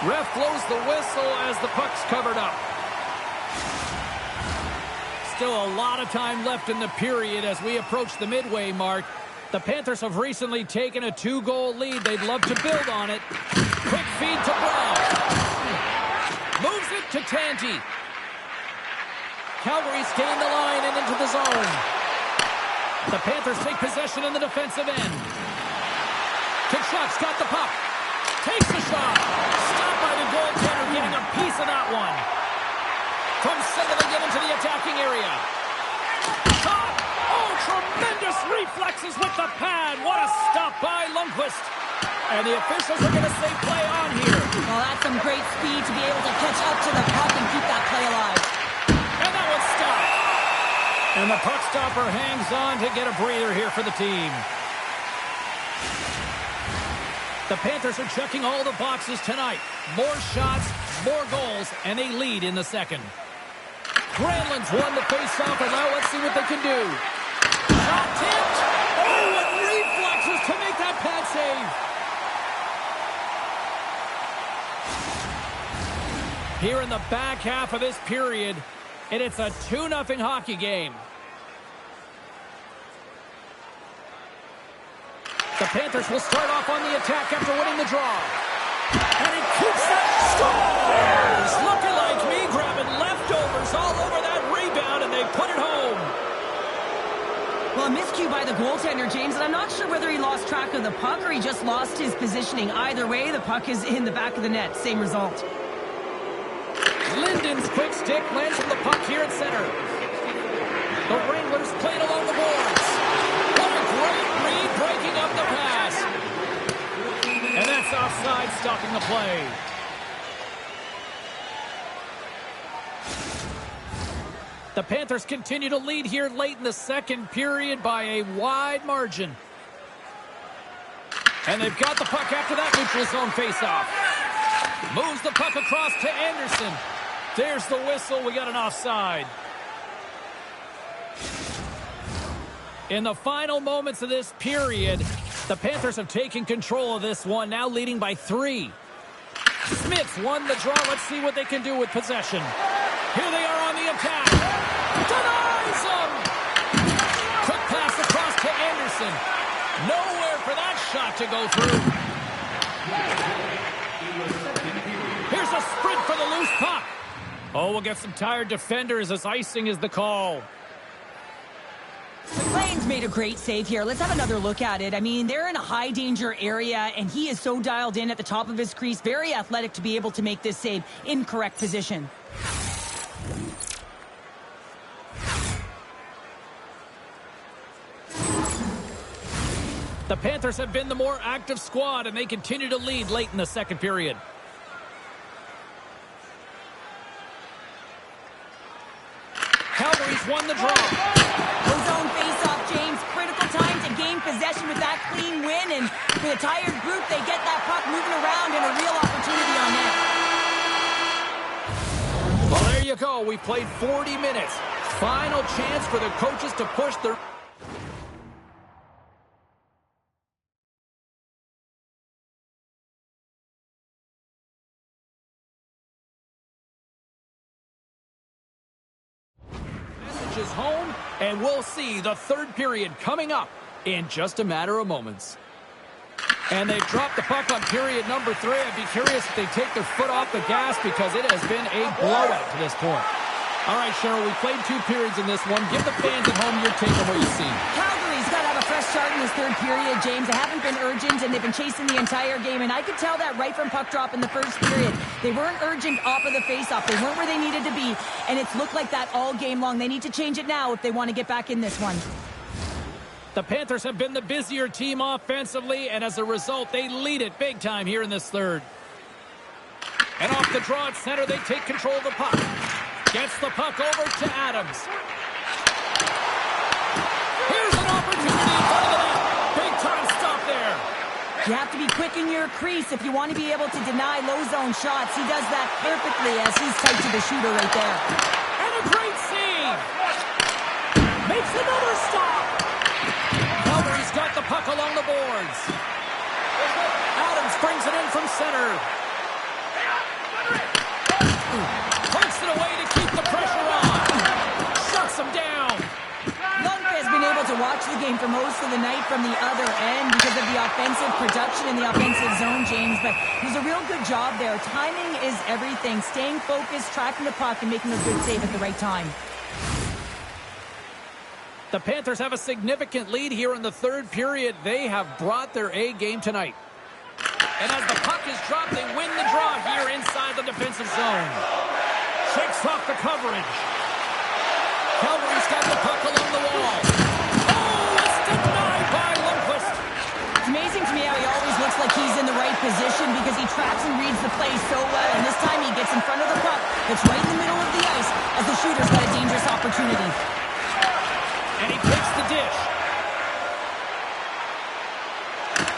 Ref blows the whistle as the puck's covered up. Still a lot of time left in the period as we approach the midway mark. The Panthers have recently taken a 2-goal lead. They'd love to build on it. Quick feed to Brown. Moves it to Tanti. Calgary's gained the line and into the zone. The Panthers take possession in the defensive end. Kachuk's got the puck. Takes the shot. Stopped by the goaltender, getting a piece of that one. From center, they get into the attacking area. Shot! Oh, tremendous reflexes with the pad. What a stop by Lundqvist. And the officials are going to say play on here. Well, that's some great speed to be able to catch up to the puck and keep that play alive. And that one's stopped. And the puck stopper hangs on to get a breather here for the team. The Panthers are checking all the boxes tonight. More shots, more goals, and they lead in the second. Granlund's won the face-off, and now let's see what they can do. Shot tipped. Oh, and reflexes to make that pad save. Here in the back half of this period, and it's a 2-0 hockey game. The Panthers will start off on the attack after winning the draw. And he keeps it. Scores! Looking like me, grabbing leftovers all over that rebound, and they put it home. Well, a miscue by the goaltender, James, and I'm not sure whether he lost track of the puck or he just lost his positioning. Either way, the puck is in the back of the net. Same result. Linden's quick stick lands on the puck here at center. The Wranglers played along the boards. What a great read, breaking up the pass. And that's offside, stopping the play. The Panthers continue to lead here late in the second period by a wide margin. And they've got the puck after that neutral zone faceoff. Moves the puck across to Anderson. There's the whistle. We got an offside. In the final moments of this period, the Panthers have taken control of this one, now leading by 3. Smith's won the draw. Let's see what they can do with possession. Here they are on the attack. Denies them! Quick pass across to Anderson. Nowhere for that shot to go through. Here's a sprint for the loose puck. Oh, we'll get some tired defenders as icing is the call. McLean's made a great save here. Let's have another look at it. I mean, they're in a high-danger area, and he is so dialed in at the top of his crease. Very athletic to be able to make this save in correct position. The Panthers have been the more active squad, and they continue to lead late in the second period. Calgary's won the draw. Zone face-off, James. Critical time to gain possession with that clean win, and for the tired group, they get that puck moving around and a real opportunity on net. Well, there you go. We played 40 minutes. Final chance for the coaches to push their... is home, and we'll see the third period coming up in just a matter of moments. And they've dropped the puck on period number 3. I'd be curious if they take their foot off the gas because it has been a blowout to this point. All right, Cheryl, we played 2 periods in this one. Give the fans at home your take on what you've seen. Calgary's got to have a fresh start in this third period, James. They haven't been urgent, and they've been chasing the entire game, and I could tell that right from puck drop in the first period. They weren't urgent off of the faceoff. They weren't where they needed to be, and it's looked like that all game long. They need to change it now if they want to get back in this one. The Panthers have been the busier team offensively, and as a result, they lead it big time here in this third. And off the draw at center, they take control of the puck. Gets the puck over to Adams. Here's an opportunity in front of the net. Big time stop there. You have to be quick in your crease if you want to be able to deny low zone shots. He does that perfectly as he's tight to the shooter right there. And a great save. Makes another stop. Calgary's got the puck along the boards. Adams brings it in from center. Punts it away to keep the pressure on. Shuts him down. Lundqvist has been able to watch the game for most of the night from the other end because of the offensive production in the offensive zone, James. But there's a real good job there. Timing is everything. Staying focused, tracking the puck, and making a good save at the right time. The Panthers have a significant lead here in the third period. They have brought their A game tonight. And as the puck is dropped, they win the draw here inside the defensive zone. Shakes off the coverage. Calgary's got the puck along the wall. Oh, it's denied by Lundqvist. It's amazing to me how he always looks like he's in the right position because he tracks and reads the play so well. And this time he gets in front of the puck. It's right in the middle of the ice as the shooter's got a dangerous opportunity. And he takes the dish.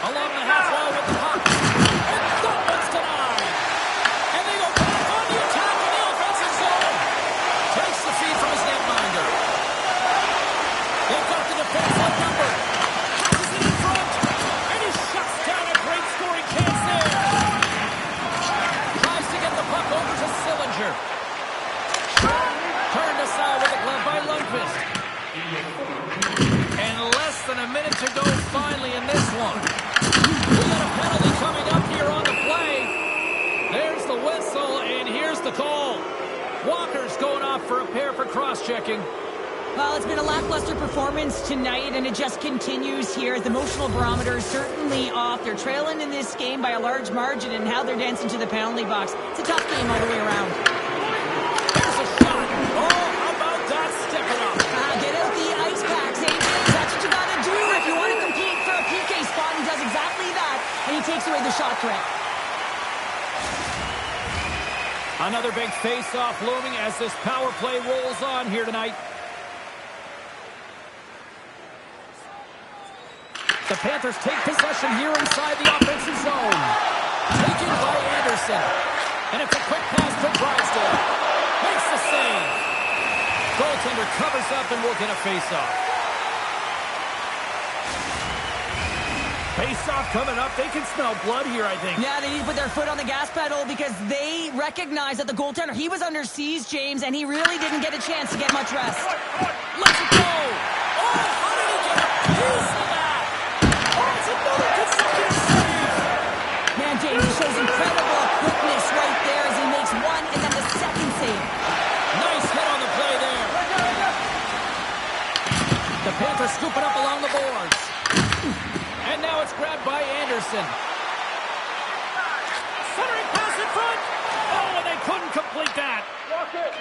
Along the half wall with the puck. And that one's denied. And they go back on the attack in the offensive zone. Takes the feed from his netminder. They've got the defense outnumbered. Passes it in front. And he shuts down a great scoring chance there. Tries to get the puck over to Sillinger. Turned aside with a glove by Lundqvist. And less than a minute to go finally in this one. We got a penalty coming up here on the play. There's the whistle, and here's the call. Walker's going off for a pair for cross-checking. Well, it's been a lackluster performance tonight, and it just continues here. The emotional barometer is certainly off. They're trailing in this game by a large margin, and how they're dancing to the penalty box. It's a tough game all the way around. There's a shot. Oh, how about that? Step it up. Get out the ice packs, eh? That's what you got to do if you want to compete for a PK spot. He does exactly that, and he takes away the shot threat. Another big face-off looming as this power play rolls on here tonight. The Panthers take possession here inside the offensive zone. Taken by Anderson. And it's a quick pass to Drysdale. Makes the save. Goaltender covers up and will get a face-off. Face-off coming up. They can smell blood here, I think. Yeah, they need to put their foot on the gas pedal because they recognize that the goaltender, he was under siege, James, and he really didn't get a chance to get much rest. Let's go. Oh, how did he get a piece of that? Oh, it's another consecutive save. Man, James, he shows incredible quickness right there as he makes one and then the second save. Nice hit on the play there. The Panthers scoop it up along the boards. And now it's grabbed by Anderson. Centering pass in front. Oh, and they couldn't complete that. Walk it.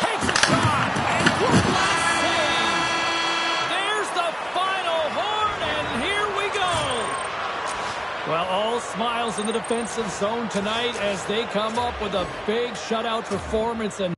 Takes a shot. And one last save. There's the final horn, and here we go. Well, all smiles in the defensive zone tonight as they come up with a big shutout performance. And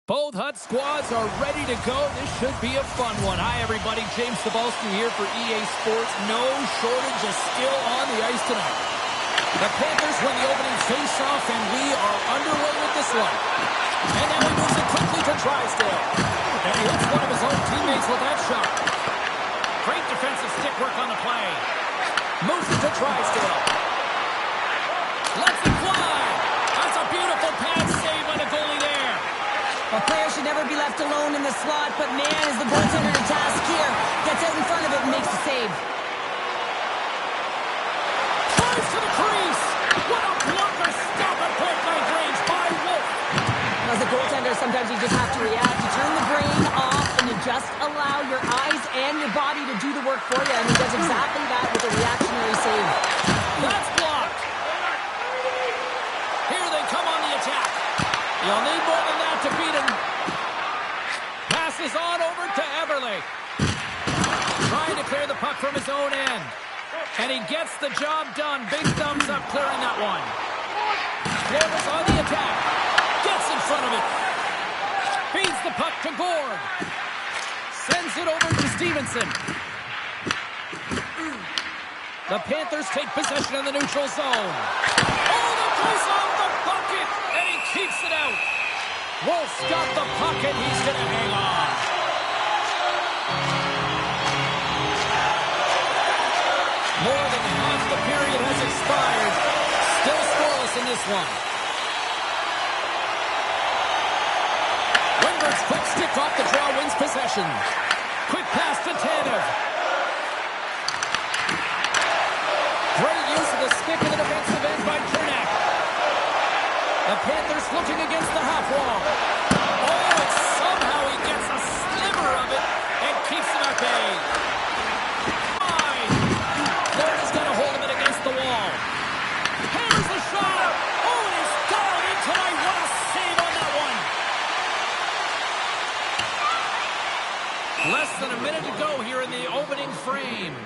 Both Hut squads are ready to go. This should be a fun one. Hi, everybody. James Cebulski here for EA Sports. No shortage of skill on the ice tonight. The Panthers win the opening face-off, and we are underway with this one. And now he moves it quickly to Drysdale. And he hits one of his own teammates with that shot. Great defensive stick work on the play. Moves it to Drysdale. Lets it fly. That's a beautiful pad save by the goalie there. A player should never be left alone in the slot, but man, is the goaltender to task here. Gets out in front of it and makes the save. Tries to the crease. What a blocker stop at point-blank range by Wolf. As a goaltender, sometimes you just have to react. You turn the brain off and you just allow your eyes and your body to do the work for you, and he does exactly that with a reactionary save. That's blocked. Here they come on the attack. You'll need more than that to beat him. Passes on over to Everly. Trying to clear the puck from his own end. And he gets the job done. Big thumbs up clearing that one. Florida's on the attack. Gets in front of it. Feeds the puck to Gord. Sends it over to Stevenson. The Panthers take possession in the neutral zone. Oh, the place off the bucket! And he keeps it out. Wolf's got the puck and he's going to hang on. More than half the period has expired. Still scoreless in this one. Wingberg's quick stick off the draw wins possession. Quick pass to Tanev. Great use of the stick in the defensive end by Cernak. The Panthers looking against the half wall. Oh, and somehow he gets a sliver of it and keeps it at bay. Florida's got a hold of it against the wall. Hammers the shot. Oh, and he's gone in tonight. What a save on that one. Less than a minute to go here in the opening frame.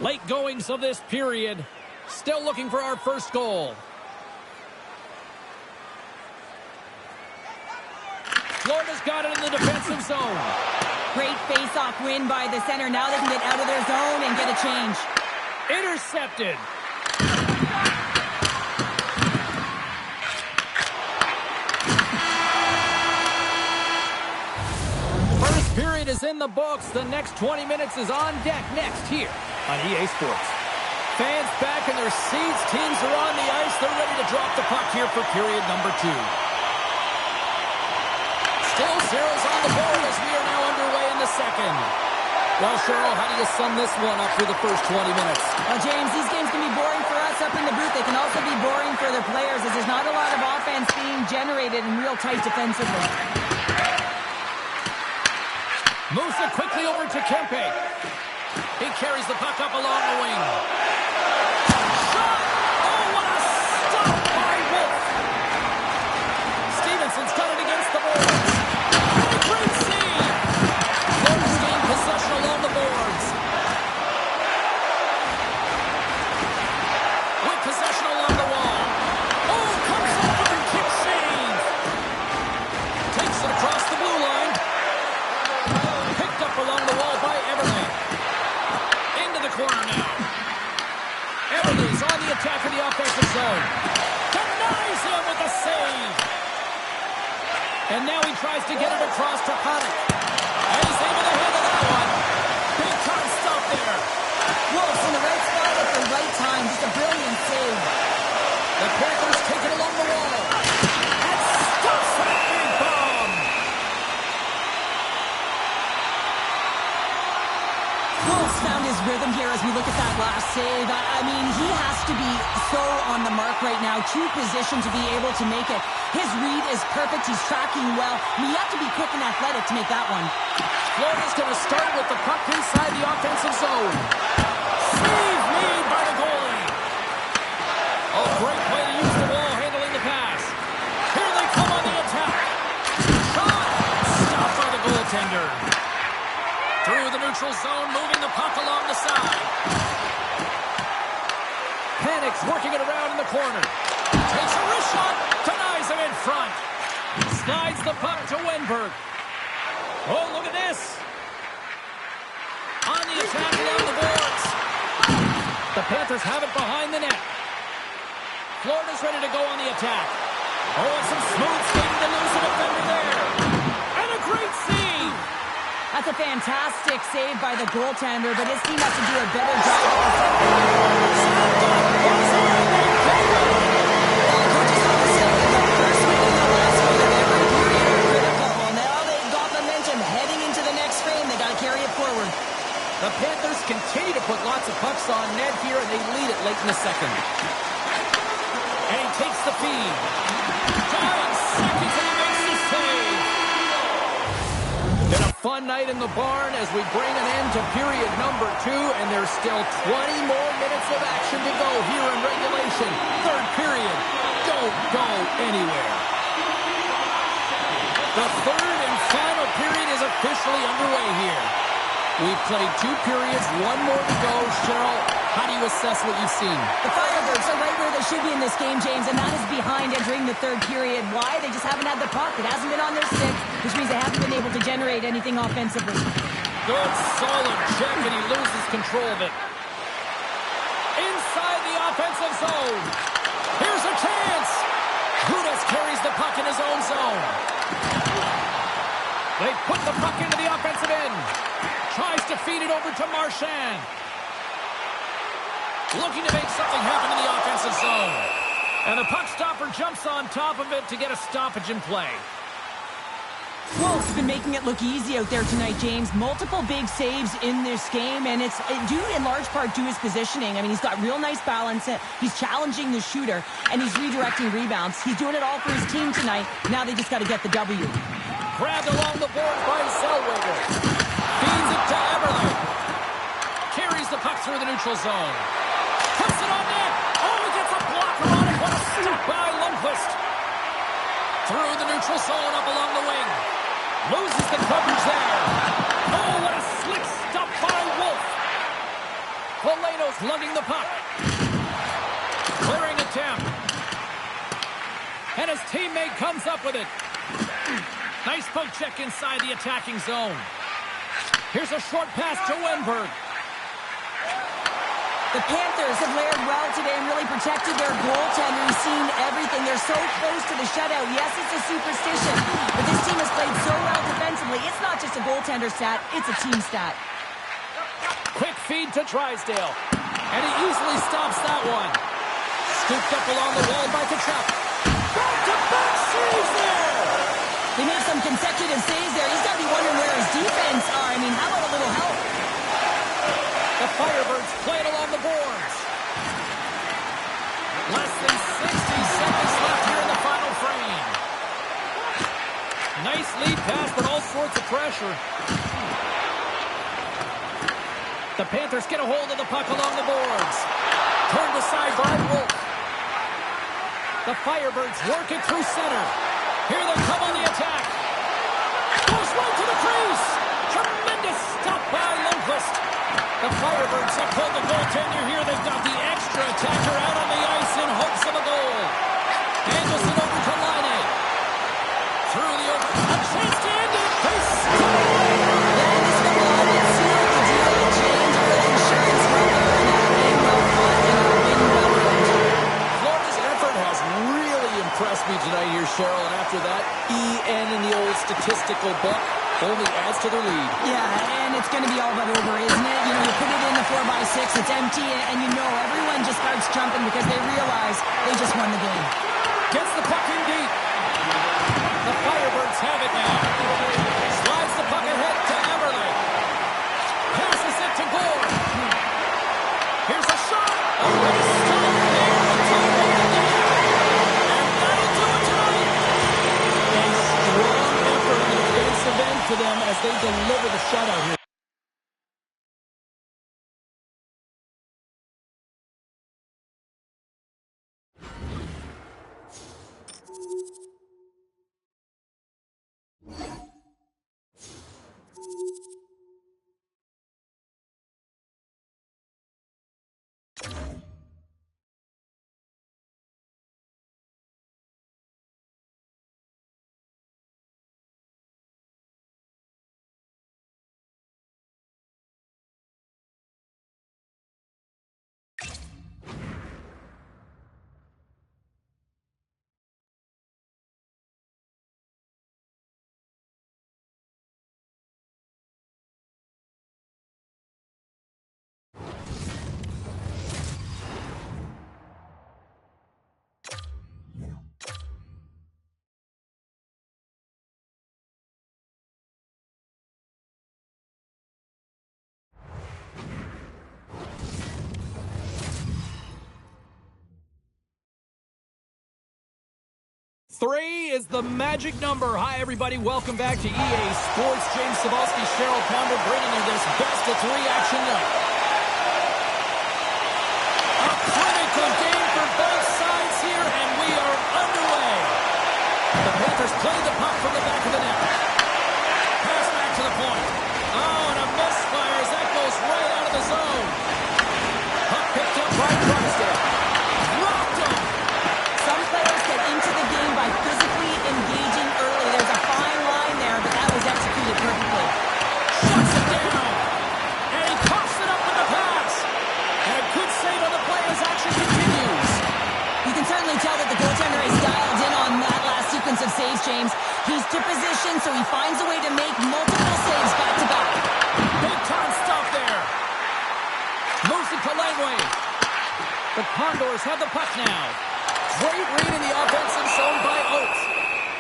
Late goings of this period. Still looking for our first goal. Florida's got it in the defensive zone. Great face-off win by the center. Now they can get out of their zone and get a change. Intercepted. First period is in the books. The next 20 minutes is on deck next here on EA Sports. Fans back in their seats. Teams are on the ice. They're ready to drop the puck here for period number 2. Still zeros on the board as we are now underway in the second. Well, Cheryl, how do you sum this one up for the first 20 minutes? Well, James, these games can be boring for us up in the booth. They can also be boring for their players as there's not a lot of offense being generated and real tight defensively. Moves it quickly over to Kempe. He carries the puck up along the wing. Shot! Oh, what a stop by Wolf! Stevenson's got it against the boards. What a great save! Florida's gained possession along the boards. With possession along the wall. Oh, comes up with a kick save. Takes it across the blue line. Picked up along the wall by Everly. Into the corner now. Everly's on the attack in the offensive zone. Denies him with a save. And now he tries to get it across to Panik. And he's able to handle that one. Big time stop there. Wolves in the right spot at the right time. Just a brilliant save. The Panthers take it along the wall. And stuffs that big bomb. Wolves found his rhythm here as we look at that last save. I mean, he has to be so on the mark right now. True position to be able to make it. His read is perfect. He's tracking well. I mean, you have to be quick and athletic to make that one. Florida's going to start with the puck inside the offensive zone. Save made by the goalie. A great play to use the wall handling the pass. Here they come on the attack. Shot. Stopped by the goaltender. Through the neutral zone, moving the puck along the side. Panic's working it around in the corner. Takes a wrist shot. Denies him in front. Slides the puck to Wenberg. Oh, look at this. On the attack along the boards. The Panthers have it behind the net. Florida's ready to go on the attack. Oh, and some smooth skating to lose a defender there. And a great save. That's a fantastic save by the goaltender, but his team has to do a better job of The Panthers continue to put lots of pucks on net here, and they lead it late in the second. And he takes the feed. 5 seconds, and he makes the save. Been a fun night in the barn as we bring an end to period number 2, and there's still 20 more minutes of action to go here in regulation. Third period. Don't go anywhere. The third and final period is officially underway here. We've played 2 periods, 1 more to go. Cheryl, how do you assess what you've seen? The Firebirds are right where they should be in this game, James, and that is behind entering the third period. Why? They just haven't had the puck. It hasn't been on their stick, which means they haven't been able to generate anything offensively. Good, solid check, and he loses control of it. Inside the offensive zone. Here's a chance. Gudas carries the puck in his own zone. They put the puck into the offensive end. Tries to feed it over to Marchand. Looking to make something happen in the offensive zone. And the puck stopper jumps on top of it to get a stoppage in play. Wolf's been making it look easy out there tonight, James. Multiple big saves in this game, and it's due in large part to his positioning. I mean, he's got real nice balance. He's challenging the shooter, and he's redirecting rebounds. He's doing it all for his team tonight. Now they just got to get the W. Grabbed along the board by Zellweger. Feeds it to Eberle. Carries the puck through the neutral zone. Puts it on net. Oh, he gets a blocker on it. What a stop by Lundqvist. Through the neutral zone up along the wing. Loses the coverage there. Oh, what a slick stop by Wolf. Valeno's lugging the puck. Clearing attempt. And his teammate comes up with it. Nice poke check inside the attacking zone. Here's a short pass to Wenberg. The Panthers have layered well today and really protected their goaltender. He's seen everything. They're so close to the shutout. Yes, it's a superstition, but this team has played so well defensively. It's not just a goaltender stat, it's a team stat. Quick feed to Drysdale, and he easily stops that one. Scooped up along the wall by Kachuk. Back-to-back saves there! They made some consecutive saves there. He's got to be wondering where his defense are. I mean, how about a little help? The Firebirds play it along the boards. Less than 60 seconds left here in the final frame. Nice lead pass, but all sorts of pressure. The Panthers get a hold of the puck along the boards. Turned aside by Wolf. The Firebirds work it through center. Here they come on the attack. Goes right to the crease. Tremendous stop by Lundqvist. The Firebirds have pulled the goaltender here. They've got the extra attacker out on the ice in hopes of a goal. Handles it over to Laine. Through the open. A chance to end it. They score. That is the one that sealed the deal. A change of the insurance cover and a game well fought and a win well earned. Florida's effort has really impressed me tonight here, Cheryl. And after that EN in the old statistical book, only adds to their lead. Yeah, and it's going to be all but over, isn't it? You know, you put it in the 4x6, it's empty, and you know everyone just starts jumping because they realize they just won the game. Gets the puck in deep. The Firebirds have it now. Slides the puck ahead to Everly. Passes it to Gore. Here's a shot. A race stop there. And that'll do it tonight. A strong effort in the defensive end for them as they deliver the shutout here. Three is the magic number. Hi, everybody. Welcome back to EA Sports. James Cebulski, Cheryl Pounder bringing you this best-of-3 action night. A critical game for both sides here, and we are underway. The Panthers play the puck from the back of the net. Pass back to the point. Oh, and a misfire as that goes right out of the zone. Puck picked up by Drysdale. Rocked him. Some players get into the game by physically engaging early. There's a fine line there, but that was executed perfectly. Shuts it down. And he coughs it up with the pass. And a good save on the play as action continues. You can certainly tell that the goaltender is dialed in on that last sequence of saves, James. He's to position, so he finds a way to make multiple saves back-to-back. Big time stop there. Moves it to Langway. The Condors have the puck now. Great read in the offensive zone by Oates.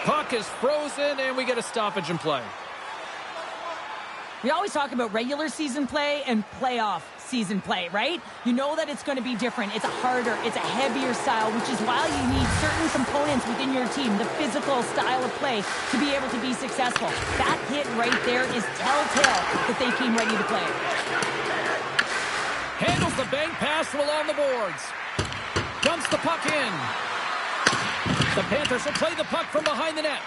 Puck is frozen, and we get a stoppage in play. We always talk about regular season play and playoff season play, right? You know that it's going to be different. It's a harder, it's a heavier style, which is why you need certain components within your team, the physical style of play, to be able to be successful. That hit right there is telltale that they came ready to play. Handles the bank pass from along the boards. Dumps the puck in. The Panthers will play the puck from behind the net.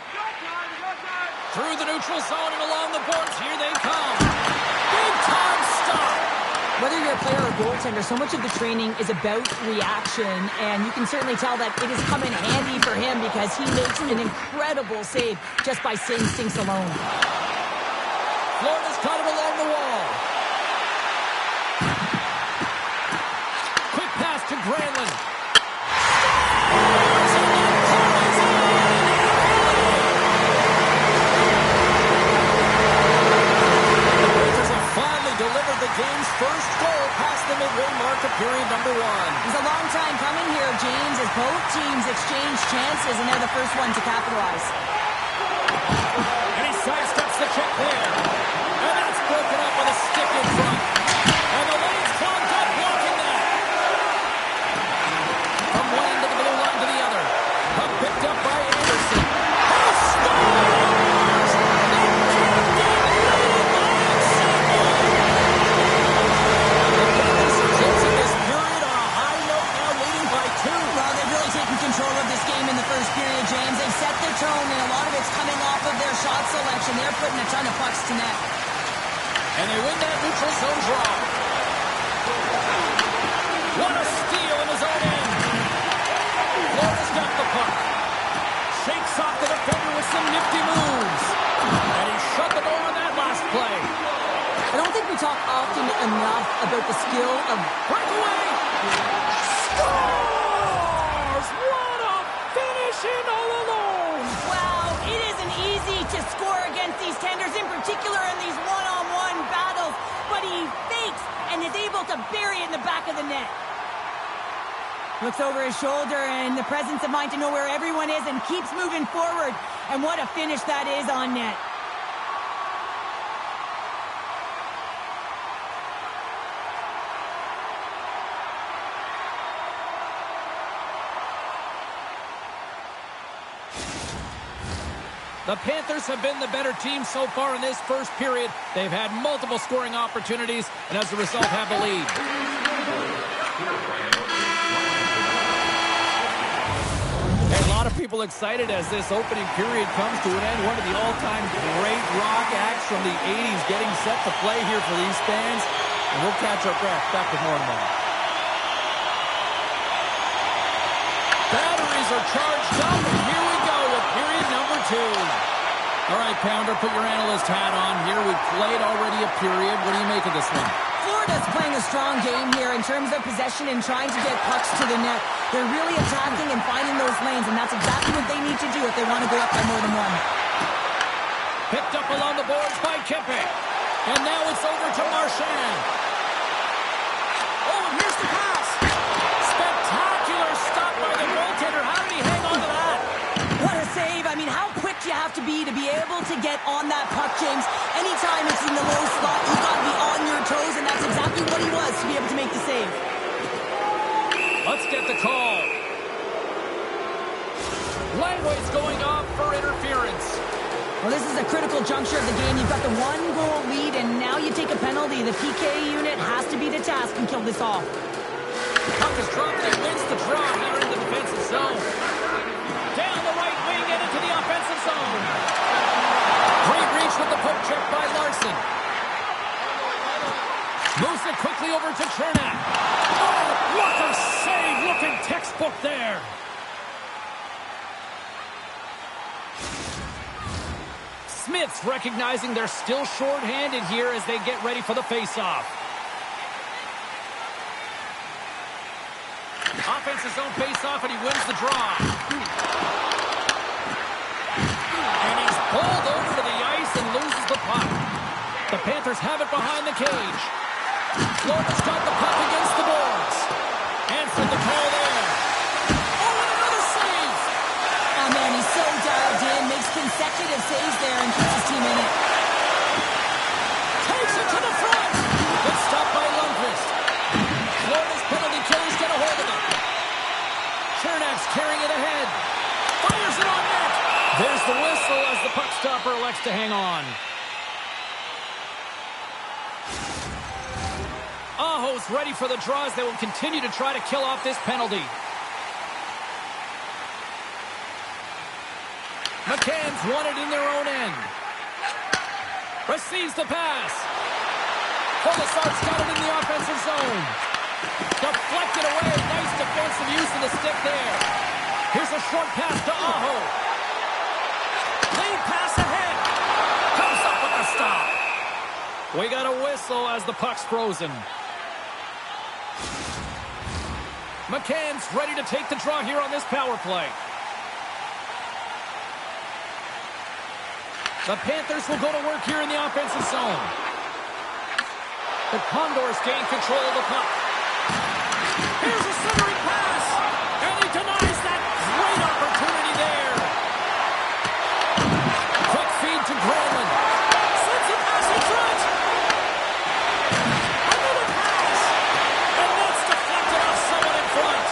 Through the neutral zone and along the boards. Here they come. Big time stop. Whether you're a player or goaltender, so much of the training is about reaction, and you can certainly tell that it has come in handy for him because he makes an incredible save just by instincts alone. Florida's got it along the wall. Quick pass to Granlund. Delivered the game's first goal past the midway mark of period number 1. It's a long time coming here, James, as both teams exchange chances, and they're the first one to capitalize. And he sidesteps the check there. And that's broken up with a stick in front. And the lane's clogged up, blocking that. From one end of the blue line to the other. Puck picked up by Anderson. Who scores? Control of this game in the first period, James. They've set their tone, and a lot of it's coming off of their shot selection. They're putting a ton of pucks to net. And they win that neutral zone draw. What a steal in his own end. Florida's got the puck. Shakes off the defender with some nifty moves. And he shut the door on that last play. I don't think we talk often enough about the skill of breakaway. Score! What a finish in all alone! Wow, it isn't easy to score against these tenders, in particular Looks over his shoulder and the presence of mind to know where everyone is and keeps moving forward. And what a finish that is on net. The Panthers have been the better team so far in this first period. They've had multiple scoring opportunities and as a result have the lead. A lot of people excited as this opening period comes to an end. One of the all-time great rock acts from the 80s getting set to play here for these fans. And we'll catch our breath. Back with more in a moment. Batteries are charged up, and here we go with period number 2. All right, Pounder, put your analyst hat on here. We've played already a period. What do you make of this one? Florida's playing a strong game here in terms of possession and trying to get pucks to the net. They're really attacking and finding those lanes, and that's exactly what they need to do if they want to go up by more than one. Picked up along the boards by Kippick. And now it's over to Marchand. Oh, and here's the pass. Spectacular stop by the goaltender. How did he hang on to that? What a save. I mean, how quick do you have to be able to get on that puck, James? Anytime it's in the low slot, you've got to be on your toes, and that's exactly what he was to be able to make the save. Let's get the call. Langway's going off for interference. Well, this is a critical juncture of the game. You've got the 1-goal lead, and now you take a penalty. The PK unit has to be to task and kill this off. Puck is dropped and wins the draw here in the defensive zone. Down the right wing and into the offensive zone. Great reach with the poke check by Larson. Moves it quickly over to Chernak. Oh, what a save! Looking textbook there. Smith's recognizing they're still short-handed here as they get ready for the face-off. Offensive zone face-off, and he wins the draw. And he's pulled over to the ice and loses the puck. The Panthers have it behind the cage. Florida's got the puck against the boards. Answered the call there. Oh, and another save! Oh, man, he's so dialed in. Makes consecutive saves there and keeps his team in it. Takes it to the front. Good stop by Lundqvist. Florida's penalty killers get a hold of it. Chernak's carrying it ahead. Fires it on net. There's the whistle as the puck stopper elects to hang on. Aho's ready for the draws. They will continue to try to kill off this penalty. McCann's won it in their own end. Receives the pass. Kolasar's got it in the offensive zone. Deflected away. Nice defensive use of the stick there. Here's a short pass to Aho. Lead pass ahead. Comes up with the stop. We got a whistle as the puck's frozen. McCann's ready to take the draw here on this power play. The Panthers will go to work here in the offensive zone. The Condors gain control of the puck. Here's a centering pass, and he denies that great opportunity there. Quick feed to Granlund. Sends a pass in front. Another pass, and that's deflected off someone in front.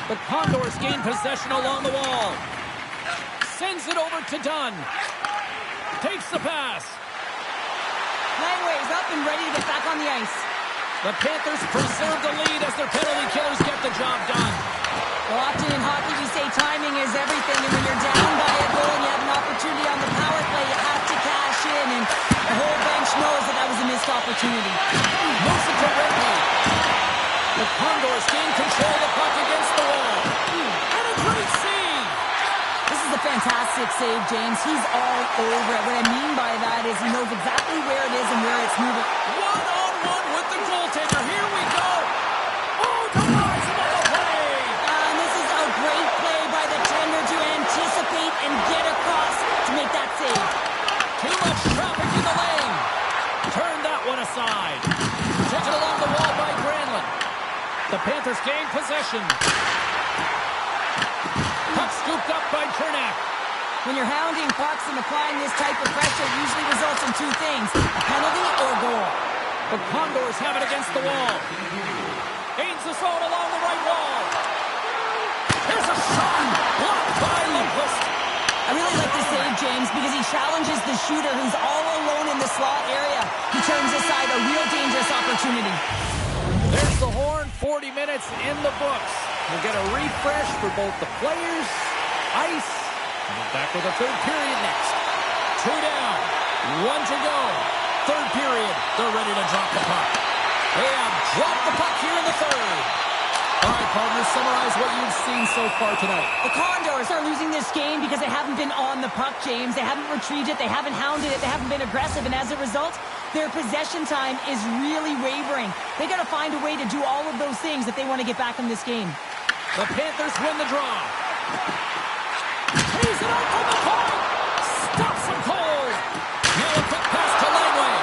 The Condors gain possession along the wall. Sends it over to Dunn. Takes the pass. Langway's up and ready to get back on the ice. The Panthers preserve the lead as their penalty killers get the job done. Well, often in hockey we say timing is everything, and when you're down by a goal and you have an opportunity on the power play, you have to cash in, and the whole bench knows that that was a missed opportunity. Moves it to Ridley. The Condors gain control of the puck against the wall. And a great save. This is a fantastic save, James. He's all over it. What I mean by that is he knows exactly where it is and where it's moving. One-on-one with the goaltender. Here we go. Oh, denies him on the play. And this is a great play by the tender to anticipate and get across to make that save. Too much traffic in the lane. Turn that one aside. The Panthers gain possession. Puck scooped up by Chernak. When you're hounding pucks and applying this type of pressure, it usually results in two things, a penalty or a goal. The Condors have it against the wall. Gains the zone along the right wall. Here's a shot. Blocked by Lundqvist. I really like this save, James, because he challenges the shooter who's all alone in the slot area. He turns aside a real dangerous opportunity. There's the horn. 40 minutes in the books. We'll get a refresh for both the players, ice, and we're back with a third period next. 2 down, 1 to go. Third period, they're ready to drop the puck. They have dropped the puck here in the third. All right, partners, summarize what you've seen so far tonight. The Condors are losing this game because they haven't been on the puck, James. They haven't retrieved it. They haven't hounded it. They haven't been aggressive. And as a result, their possession time is really wavering. They got to find a way to do all of those things if they want to get back in this game. The Panthers win the draw. Tees it up from the point. Stops him cold. Now a quick pass to Langley.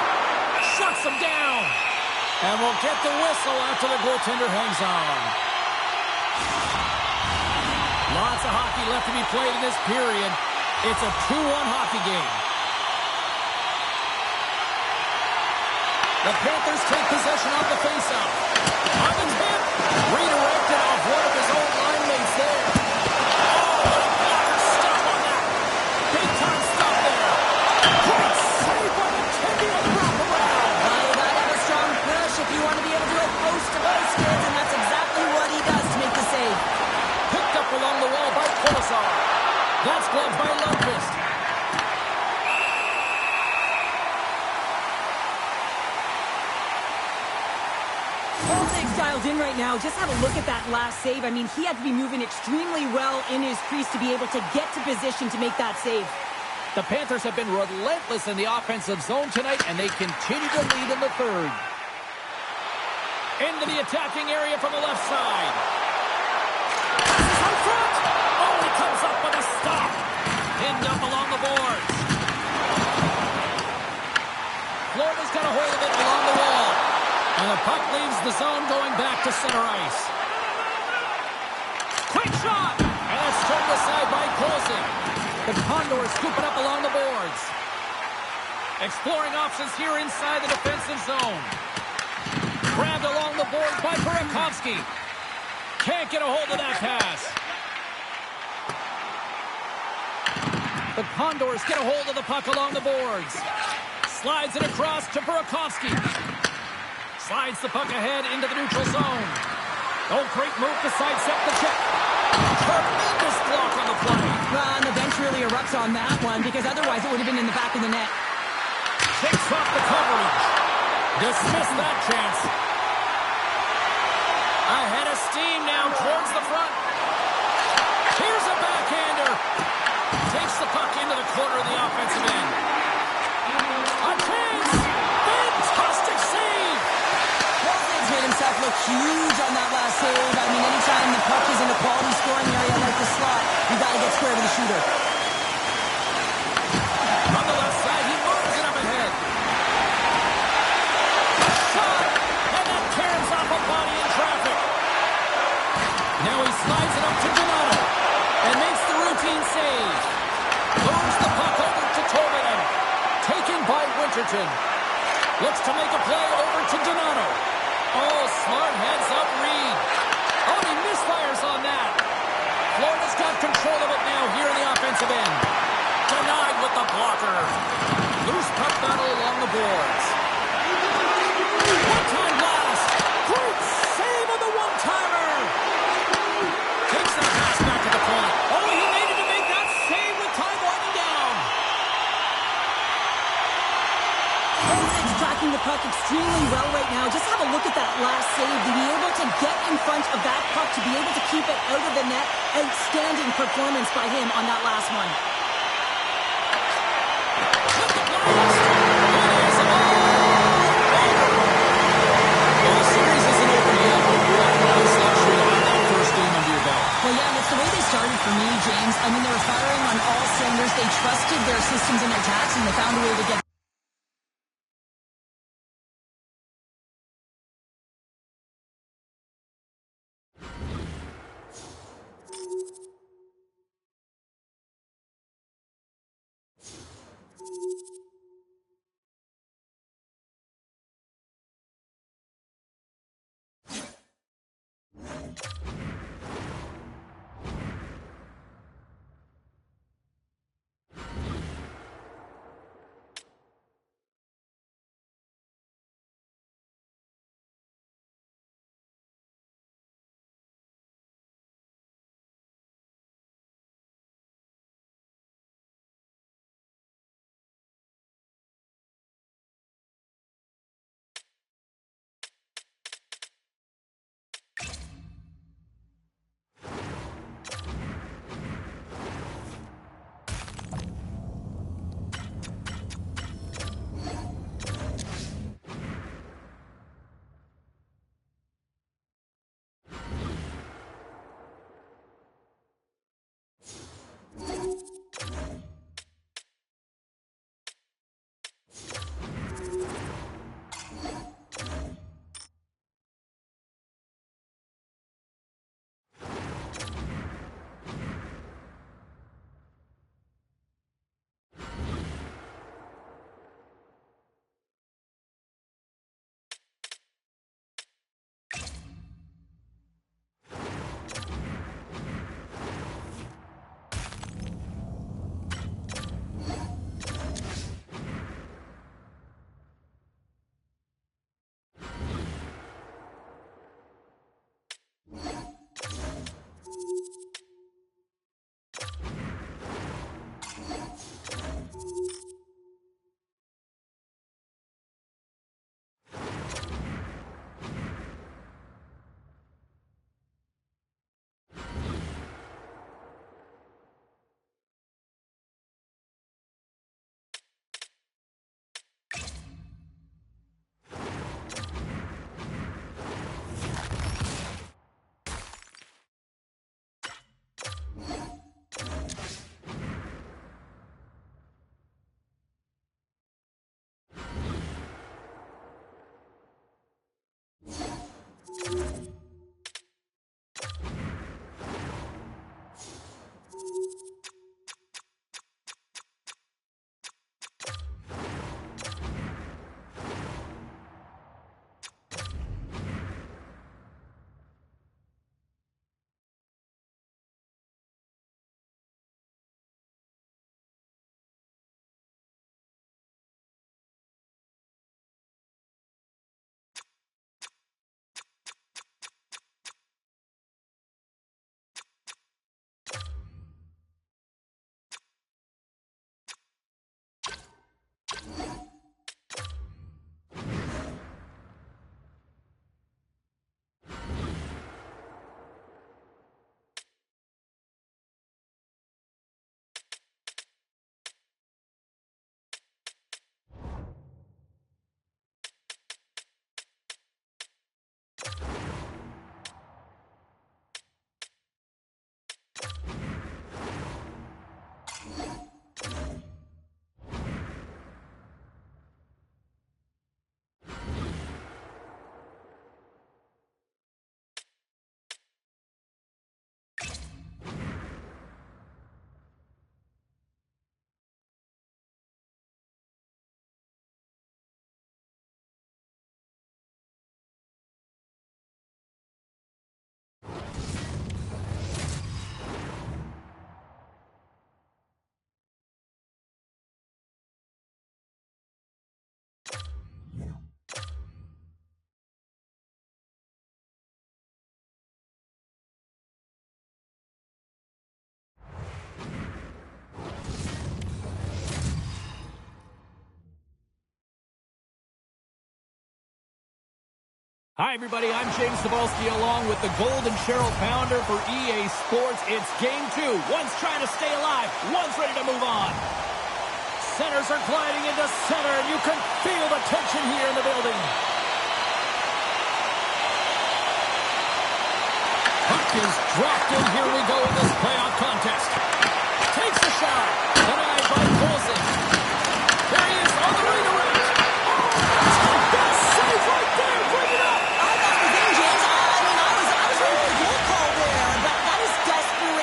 Shuts him down. And we'll get the whistle after the goaltender hangs on. Lots of hockey left to be played in this period. It's a 2-1 hockey game. The Panthers take possession off the faceoff. On the tip. Redirected off one of his own line mates there. Oh, what a blocker stop on that. Big time stop there. Great save by the Tendy on the wraparound. You got to have a strong push if you want to be able to go post-to-post, kids, and that's exactly what he does to make the save. Picked up along the wall by Colasar. That's gloved by Lundqvist. Dialed in right now. Just have a look at that last save. I mean, he had to be moving extremely well in his crease to be able to get to position to make that save. The Panthers have been relentless in the offensive zone tonight, and they continue to lead in the third. Into the attacking area from the left side. Passes on front. Oh, he comes up with a stop. Pinned up along the boards. Florida's got a hold of it along the wall. And the puck leaves the zone going back to center ice. Quick shot! And it's turned aside by Colson. The Condors scoop it up along the boards. Exploring options here inside the defensive zone. Grabbed along the boards by Burakovsky. Can't get a hold of that pass. The Condors get a hold of the puck along the boards. Slides it across to Burakovsky. Slides the puck ahead into the neutral zone. Oh, great move to sidestep the check. Tremendous block on the play. Well, and the bench really erupts on that one because otherwise it would have been in the back of the net. Takes off the coverage. Dismissed that chance. Ahead of steam now towards the front. Here's a backhander. Takes the puck into the corner of the offensive end. A chance. Fantastic save. Made himself look huge on that last save. I mean, anytime the puck is in a quality scoring area like the slot, you got to get square to the shooter. On the left side, he moves it up ahead. Shot! And that tears off a body in traffic. Now he slides it up to Donato and makes the routine save. Moves the puck over to Tolvanen. Taken by Winterton. Looks to make a play over to Donato. Oh, smart heads-up read. Oh, he misfires on that. Florida's got control of it now here in the offensive end. Denied with the blocker. Loose puck battle along the boards. One-time blast. Great save on the one-timer. Takes that pass back to the point. Oh, he made it to make that save with time winding down. Tracking the puck extremely well right now. Just have a look at that last save. To be able to get in front of that puck, to be able to keep it out of the net. Outstanding performance by him on that last one. The series isn't over yet, but you're at an onslaught should have that first game under your belt. Well, yeah, and it's the way they started for me, James. I mean, they were firing on all cylinders. They trusted their systems and their tactics, and they found a way to get Hi, everybody. I'm James Cebulski along with the Golden Cheryl Pounder for EA Sports. It's game two. One's trying to stay alive. One's ready to move on. Centers are gliding into center, and you can feel the tension here in the building. Puck is dropped in. Here we go in this playoff contest. Takes a shot. Denied by Colson. There he is on the redirect. Oh, best save right there. Bring it up.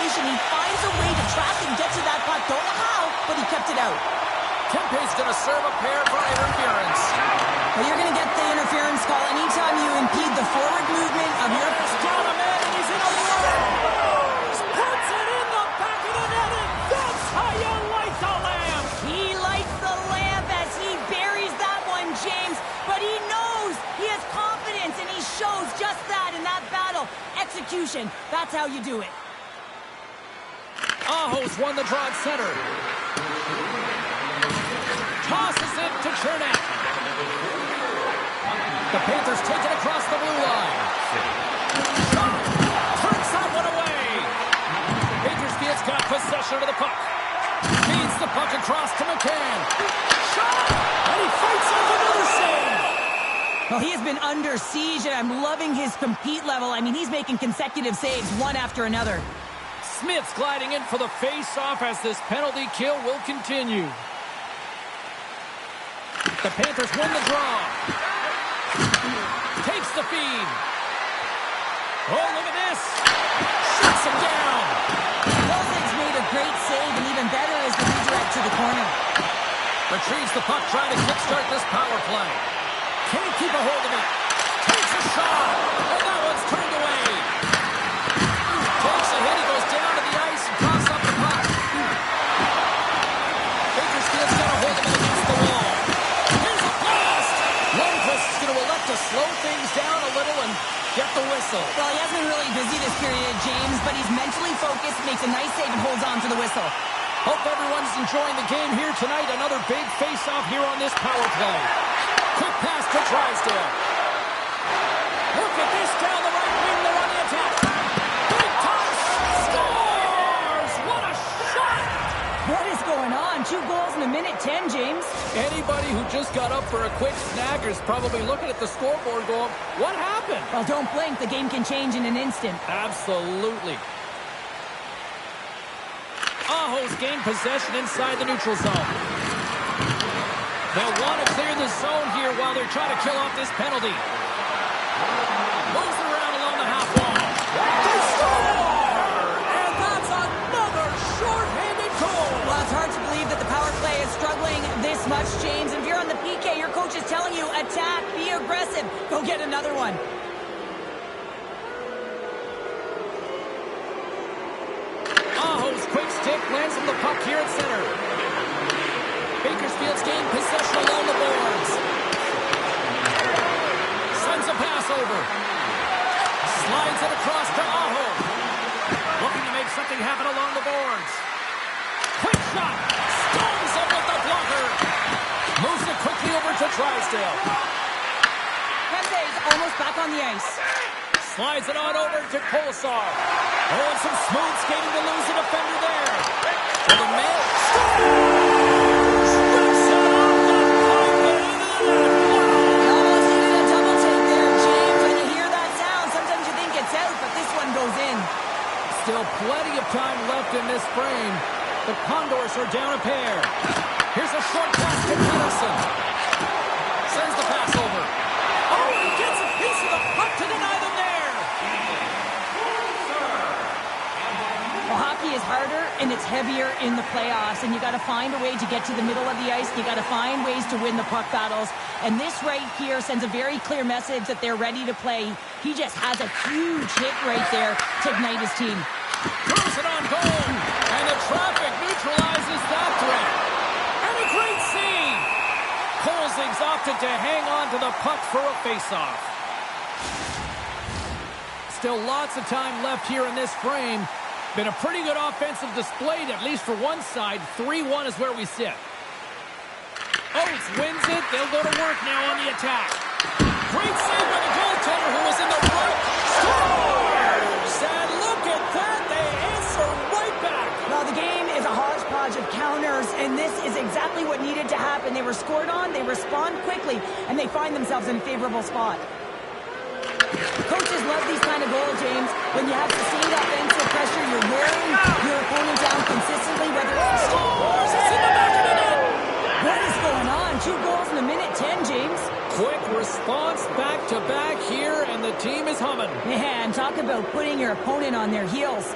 He finds a way to track and get to that puck. Don't know how, but he kept it out. Kempe's serve a pair for interference. Well, you're going to get the interference call anytime you impede the forward movement of your... There's down a man, and he's in a scores! Puts it in the back of the net, and that's how you light the lamp! He lights the lamp as he buries that one, James. But he knows he has confidence, and he shows just that in that battle. Execution, that's how you do it. Aho's won the draw at center. Tosses it to Chernak. The Panthers take it across the blue line. Turns that one away. Bakersfield's got possession of the puck. Feeds the puck across to McCann. Shot! And he fights off another save. Well, he has been under siege, and I'm loving his compete level. I mean, he's making consecutive saves, one after another. Smith's gliding in for the face-off as this penalty kill will continue. The Panthers win the draw. Takes the feed. Oh, look at this. Shuts him down. Wilson's made a great save, and even better is the redirect to the corner. Retrieves the puck, trying to kickstart this power play. Can't keep a hold of it. Takes a shot. And that one's turned away. Takes a hit. He goes down to the ice and coughs up the puck. Bakersfield's got a hold of it against the wall. Here's a blast. Lundqvist is going to elect to slow things down a little and get the whistle. Well, he hasn't been really busy this period, James, but he's mentally focused, makes a nice save, and holds on to the whistle. Hope everyone's enjoying the game here tonight. Another big face-off here on this power play. Quick pass to Drysdale. Look at this down the right wing. They're on the attack. Big toss. Scores! What a shot! What is going on? 2 goals in a minute 10, James. Anybody who just got up for a quick snack is probably looking at the scoreboard going, what happened? Well, don't blink. The game can change in an instant. Absolutely. Aho's gained possession inside the neutral zone. They'll want to clear the zone here while they're trying to kill off this penalty. Moves it around along the half wall. They score! And that's another short-handed goal. Well, it's hard to believe that the power play is struggling this much, James. If you're on the PK, your coach is telling you, attack, be aggressive, go get another one. Aho's quick stick lands on the puck here at center. Bakersfield's gained possession along the boards. Sends a pass over. Slides it across to Aho. Looking to make something happen along the boards. Quick shot. Stones up with the blocker. Moves it quickly over to Drysdale. Kempe's almost back on the ice. Slides it on over to Kolesar. Oh, and some smooth skating to lose a defender there. For the man. Scores! Rips it off the pipe and into the net. Almost needed a double take there, James. When you hear that sound, sometimes you think it's out, but this one goes in. Still plenty of time left in this frame. The Condors are down a pair. Here's a short pass to Pettersson. Sends the pass over. Oh, he gets a piece of the puck to deny them there. Well, hockey is harder and it's heavier in the playoffs, and you got to find a way to get to the middle of the ice. You got to find ways to win the puck battles, and this right here sends a very clear message that they're ready to play. He just has a huge hit right there to ignite his team. Throws it on goal, and the traffic neutralizes that threat. And a great save. Kolzig's opted to hang on to the puck for a faceoff. Still lots of time left here in this frame. Been a pretty good offensive display, at least for one side. 3-1 is where we sit. Oates wins it. They'll go to work now on the attack. Great save by the goaltender who was in the front. Scores! And look at that. They answer right back. Well, the game is a hodgepodge of counters, and this is exactly what needed to happen. They were scored on, they respond quickly, and they find themselves in a favorable spot. Coaches love these kind of goals, James. When you have sustained offensive pressure, you're wearing your opponent down consistently, whether it's... Scores! It's in the back of the net! What is going on? 2 goals in a minute 10, James. Quick response back-to-back here, and the team is humming. Yeah, and talk about putting your opponent on their heels.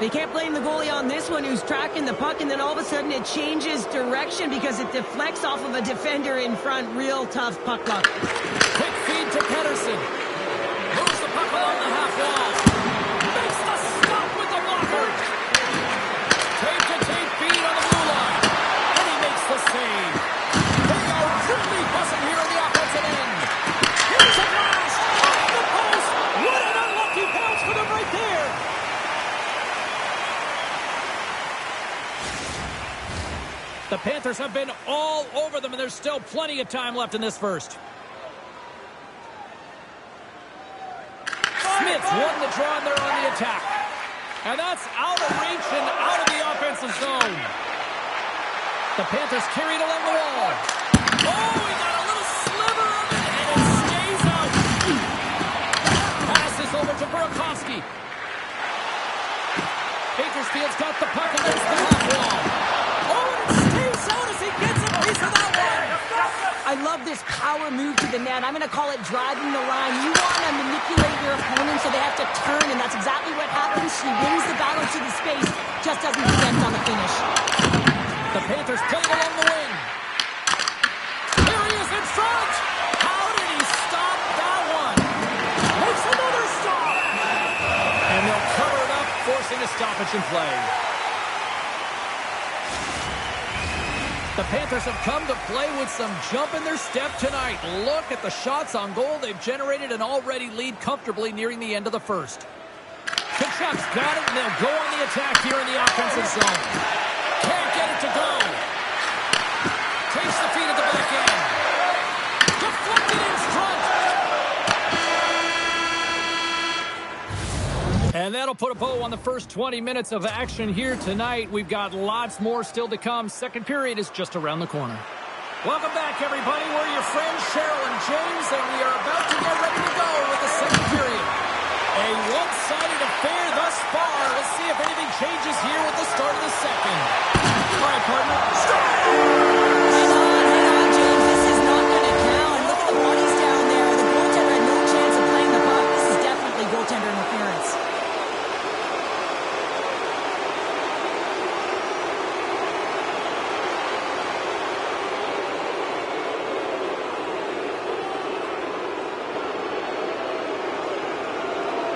They can't blame the goalie on this one who's tracking the puck, and then all of a sudden it changes direction because it deflects off of a defender in front. Real tough puck luck. Quick feed to Pedersen. Moves the puck along the half wall. Makes the stop with the blocker. Tape-to-tape feed on the blue line. And he makes the save. They are really buzzing here in the offensive end. Here's a blast. Off the post. What an unlucky bounce for them right there. The Panthers have been all over them, and there's still plenty of time left in this first. Smith's won the draw, and they're on the attack. And that's out of reach and out of the offensive zone. The Panthers carried along the wall. Oh, he got a little sliver of it, and it stays out. Passes over to Burakovsky. Bakersfield's got the puck against the half wall. Oh, and it stays out as he gets a piece of that one. I love this power move to the net. I'm going to call it driving the line. You want to manipulate your opponent so they have to turn, and that's exactly what happens. She wins the battle to the space, just doesn't connect on the finish. The Panthers played along the wing. Here he is in front. How did he stop that one? Makes another stop. And they'll cover it up, forcing a stoppage in play. The Panthers have come to play with some jump in their step tonight. Look at the shots on goal. They've generated an already lead comfortably nearing the end of the first. Kachuk's got it, and they'll go on the attack here in the offensive zone. Can't get it to go. Takes the feed at the back end. Deflected in front. And that'll put a bow on the first 20 minutes of action here tonight. We've got lots more still to come. Second period is just around the corner. Welcome back, everybody. We're your friends, Cheryl and James, and we are about to get ready to go with the second period. A one-sided affair thus far. Let's see if anything changes here with the start of the second. All right, partner. Start! Hang on, James. This is not going to count. Look at the bodies down there. The goaltender had no chance of playing the puck. This is definitely goaltender interference.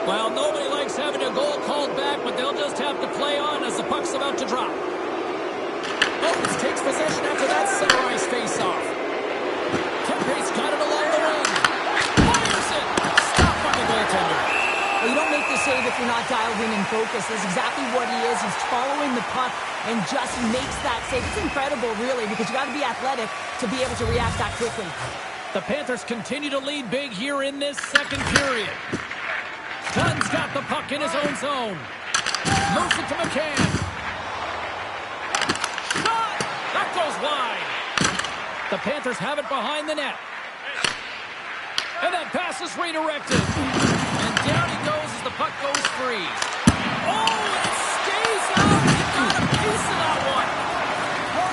Well, nobody likes having a goal called back, but they'll just have to play on as the puck's about to drop. Oates takes possession after that center ice face-off. Kempe's got it along the wing. Fires it. Stopped by the goaltender. Well, you don't make the save if you're not dialed in and focused. That's exactly what he is. He's following the puck and just makes that save. It's incredible, really, because you got to be athletic to be able to react that quickly. The Panthers continue to lead big here in this second period. Dunn's got the puck in his own zone. Moves it to McCann. Shot! That goes wide. The Panthers have it behind the net. And that pass is redirected. And down he goes as the puck goes free. Oh, it stays out. He got a piece of that one.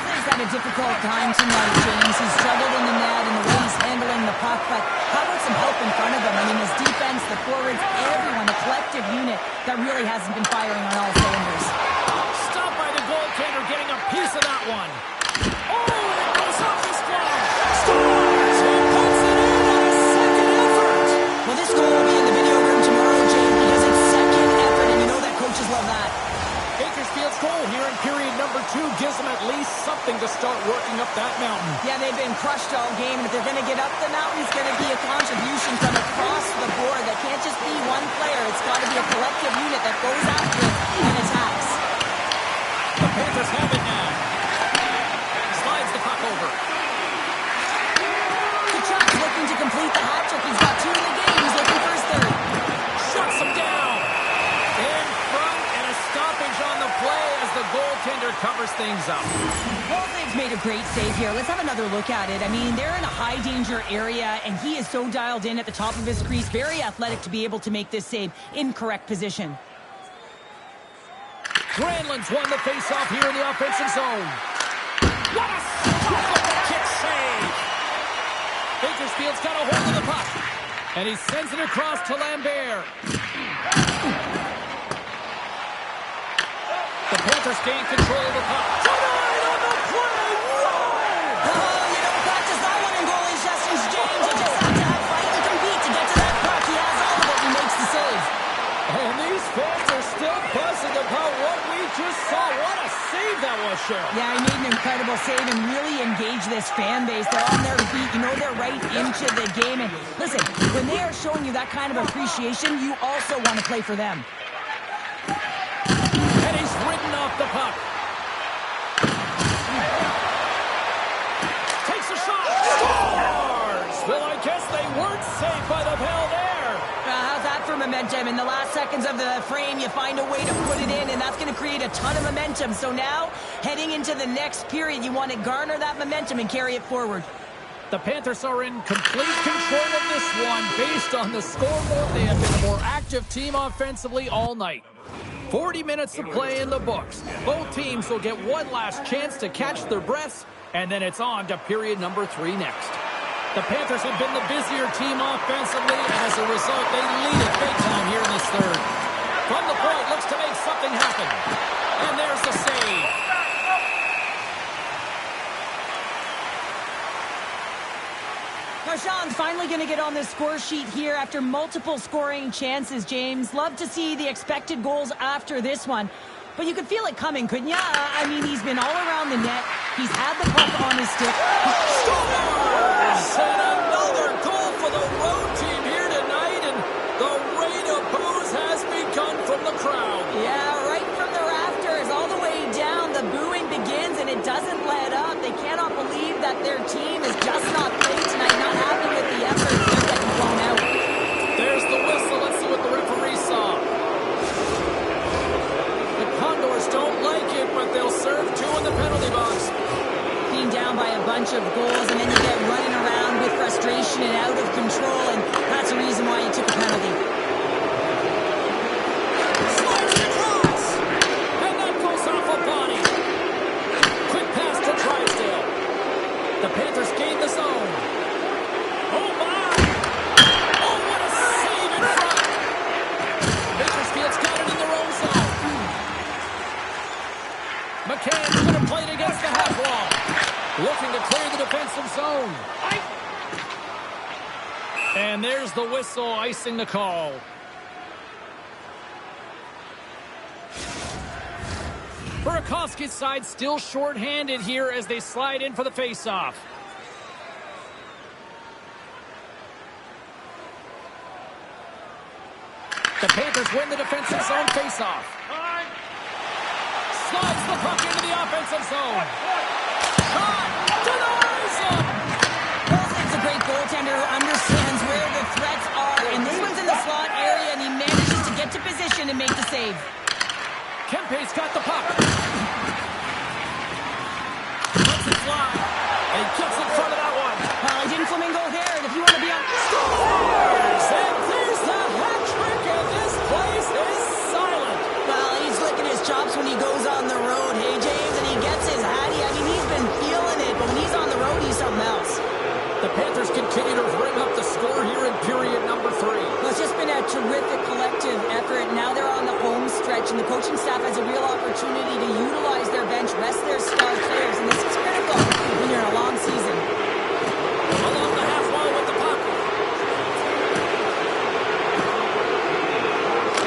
He's had a difficult time tonight, James. He's struggled in the net and the way he's handling the puck, but how about some help in front of him? I mean, his defense, the forwards, everyone, a collective unit that really hasn't been firing on all cylinders. Stopped by the goaltender, getting a piece of that one. Oh, and it goes off his glove. Scores! He puts it in on his second effort. Well, this goal will be in the video room tomorrow, James, because it's second effort, and you know that coaches love that. Bakersfield's goal here in period number 2 gives them at least something to start working up that mountain. Yeah, they've been crushed all game, and if they're going to get up the mountain, it's going to be a contribution from across the board. That can't just be one player. It's got to be a collective unit that goes after it and attacks. The Panthers have it now. Slides the puck over. Kachuk's looking to complete the hat trick. He's got 2 in the game. He's looking for his third. Shuts him down. In front, and a stoppage on the play as the goaltender covers things up. Well, they've made a great save here. Let's have another look at it. I mean, they're in a high-danger area, and he is so dialed in at the top of his crease. Very athletic to be able to make this save in correct position. Granlund's won the face-off here in the offensive zone. What a kick save! Bakersfield's got a hold of the puck. And he sends it across to Lambert. Panthers gain control of the puck. Tonight on the play! Whoa! Oh, you don't practice that one in goalie sessions, James. You just have to have fight and compete to get to that puck. He has all of it and makes the save. And these fans are still buzzing about what we just saw. What a save that was, Cheryl. Yeah, he made an incredible save and really engaged this fan base. They're on their feet. You know they're right into the game. And listen, when they are showing you that kind of appreciation, you also want to play for them. And he's ridden off the puck. Takes a shot. Scores! Well, I guess they weren't safe by the bell there. How's that for momentum? In the last seconds of the frame, you find a way to put it in, and that's going to create a ton of momentum. So now, heading into the next period, you want to garner that momentum and carry it forward. The Panthers are in complete control of this one. Based on the scoreboard, they have been a more active team offensively all night. 40 minutes of play in the books. Both teams will get one last chance to catch their breaths, and then it's on to period number 3 next. The Panthers have been the busier team offensively, and as a result, they lead it big time here in this third. From the point, looks to make something happen. And there's the save. Marchand's finally going to get on the score sheet here after multiple scoring chances, James. Love to see the expected goals after this one. But you could feel it coming, couldn't you? I mean, he's been all around the net. He's had the puck on his stick. Scores! And another goal for the road team here tonight. And the rain of boos has begun from the crowd. Yeah, right from the rafters all the way down. The booing begins, and it doesn't let up. They cannot believe that their team is just not playing tonight, not happy with the effort. They're getting blown out. There's the whistle. Let's see what the referee saw. Condors don't like it, but they'll serve 2 in the penalty box. Being down by a bunch of goals, and then you get running around with frustration and out of control, and that's the reason why you took a penalty. Slides across, and that goes off a body. Quick pass to Drysdale. The Panthers gain the zone. Oh, my! Oh, what a save in front! Bakersfield's got it in their own zone. McCann's going to play it against the half wall. Looking to clear the defensive zone. And there's the whistle, icing the call. Burakovsky's side still short-handed here as they slide in for the face-off. The Panthers win the defensive zone face-off. Slides the puck into the offensive zone. Shot! Denies him! Wilson's a great goaltender who understands where the threats are, and this one's in the slot area, and he manages to get to position and make the save. Kempe's got the puck. Lets it fly. And gets in front of that one. He didn't flamingo there, and if you want to be on... Scores! And there's the hat trick, and this place is silent. Well, he's licking his chops when he goes on the road, hey, James, and he gets his hattie. I mean, he's been feeling it, but when he's on the road, he's something else. The Panthers continue to bring up the score here in period number 3. Well, it's just been a terrific collective effort. Now they're on the home stretch, and the coaching staff has a real opportunity to utilize their bench, rest their star players, and this is critical when you're in a long season. Along the half wall with the puck.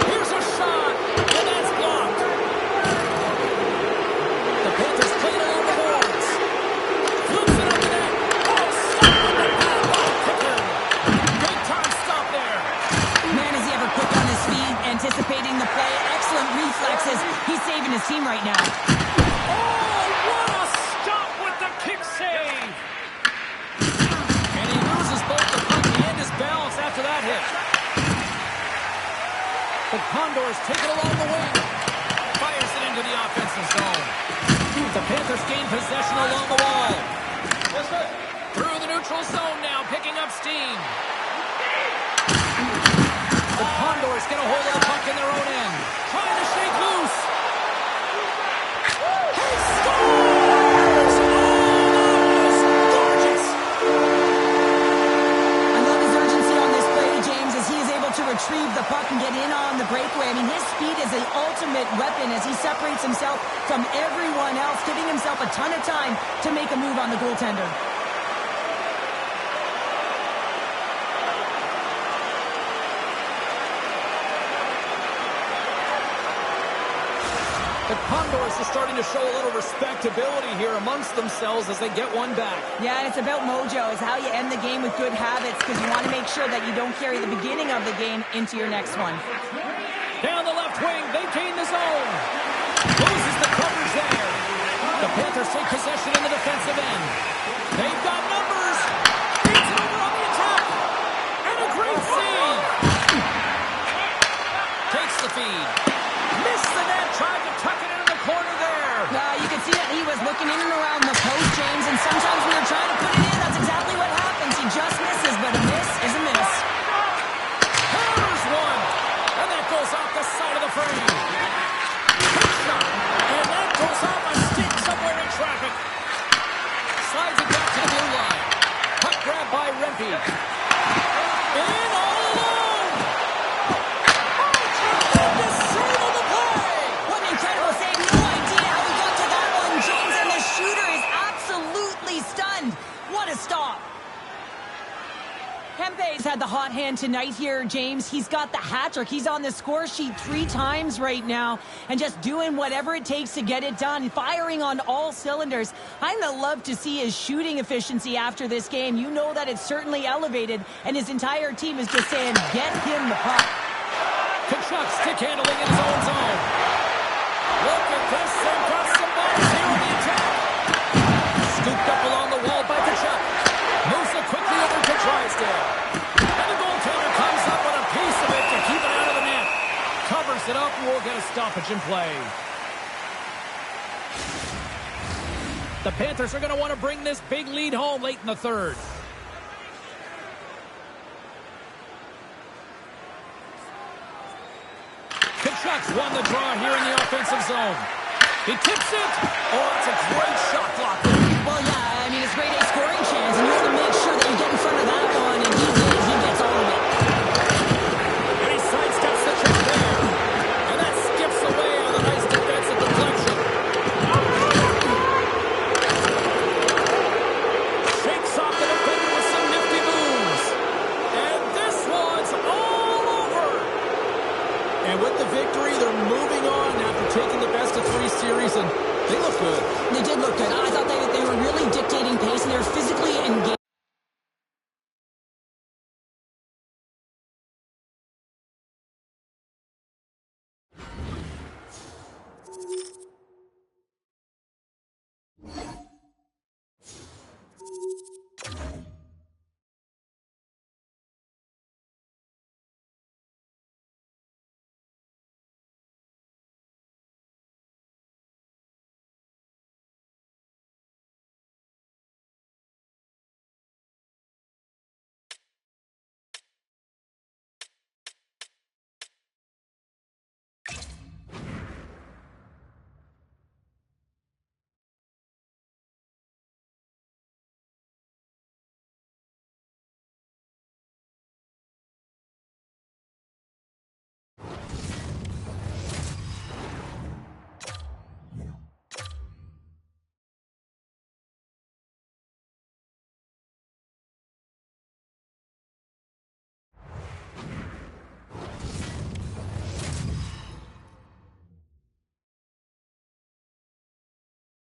Here's a shot, and that's blocked. The Panthers play it along the boards. Flips it up the net. Oh, stop with the pass. Kicker. Big time stop there. Man, is he ever quick on his feet, anticipating the play. Excellent reflexes. He's saving his team right now. Oh, what a stop with the kick save. And he loses both the puck and his balance after that hit. The Condors take it along the wing. Fires it into the offensive zone. The Panthers gain possession along the wall. Through the neutral zone now, picking up steam. The Condors get a hold of the puck in their own end. Trying to shake loose. He scores! Oh, that was gorgeous! I love his urgency on this play, James, as he is able to retrieve the puck and get in on the breakaway. I mean, his speed is the ultimate weapon as he separates himself from everyone else, giving himself a ton of time to make a move on the goaltender. The Condors are starting to show a little respectability here amongst themselves as they get one back. Yeah, and it's about mojo. It's how you end the game with good habits because you want to make sure that you don't carry the beginning of the game into your next one. Down the left wing, they gain the zone. Loses the coverage there. The Panthers take possession in the defensive end. They've got numbers. Beats it over on the attack. And a great save. Takes the feed. Missed the net, tried to tuck it into the corner there. You can see that he was looking in and around the post, James, and sometimes when you're trying to put it in, that's exactly what happens. He just misses, but a miss is a miss. There's one, and that goes off the side of the frame. And that goes off a stick somewhere in traffic. Slides it back to the blue line. Puck grab by Rempe. In all alone. Stop. Kempe's had the hot hand tonight here, James. He's got the hat trick. He's on the score sheet 3 times right now and just doing whatever it takes to get it done, firing on all cylinders. I'm going to love to see his shooting efficiency after this game. You know that it's certainly elevated, and his entire team is just saying, get him the puck. Kachuk stick handling in his own zone. Look at this. They've got some balls here on the attack. Scooped up along the wall by Kachuk. Moves it quickly over to Drysdale. And the goaltender comes up with a piece of it to keep it out of the net. Covers it up and we'll get a stoppage in play. The Panthers are going to want to bring this big lead home late in the third. Kachuk's won the draw here in the offensive zone. He tips it. Oh, it's a great shot block. Well, yeah, I mean, it's grade A scoring chance, and you want to make sure that you get in front of that one, and he did. He gets all of it. And he sidesteps the check there. And that skips away on a nice defensive deflection. Shakes off the defender with some nifty moves. And this one's all over. And with the victory, they're moving on after taking the best-of-3 series, and they look good. They did look good. I thought they were really dictating pace, and they were physically engaged.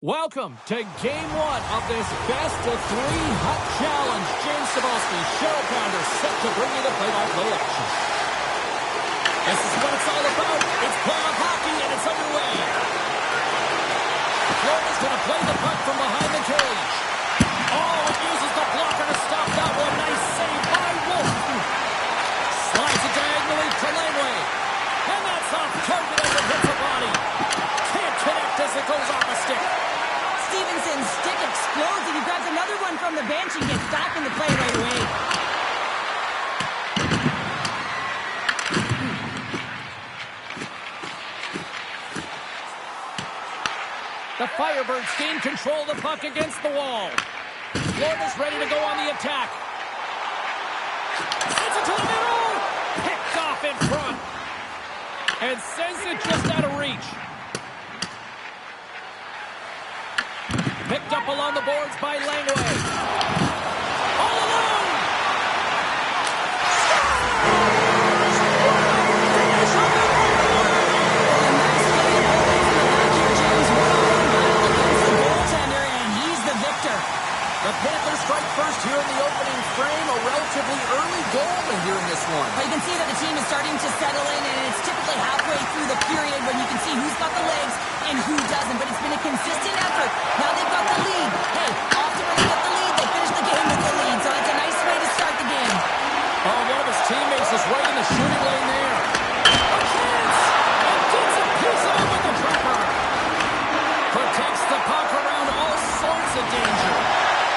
Welcome to Game 1 of this best-of-3 Hut Challenge. James Cebulski, Cheryl Pounder, set to bring you the play-by-play action. This is what it's all about. It's playoff hockey, and it's underway. Florida's going to play the puck from behind the cage. Oh, it uses the blocker to stop that one. Nice save by Wolf. Slides it diagonally to Laneway. And that's off target as it hits the body. Can't connect as it goes off a stick. Stevenson's stick explodes, and he grabs another one from the bench and gets back in the play right away. The Firebirds gain control of the puck against the wall. Florida's ready to go on the attack. Sends it to the middle. Picked off in front. And sends it just out of reach. Picked up along the boards by Langley. All alone! The Panthers strike first here in the opening frame. A relatively early goal here in this one. Well, you can see that the team is starting to settle in, and it's typically halfway through the period when you can see who's got the legs and who doesn't. But it's been a consistent effort. Now they've got the lead. Hey, often when they get the lead, they finish the game with the lead. So it's a nice way to start the game. Oh, one of his teammates is right in the shooting lane there. A chance! And gets a piece of it with the trapper. Protects the puck around all sorts of danger.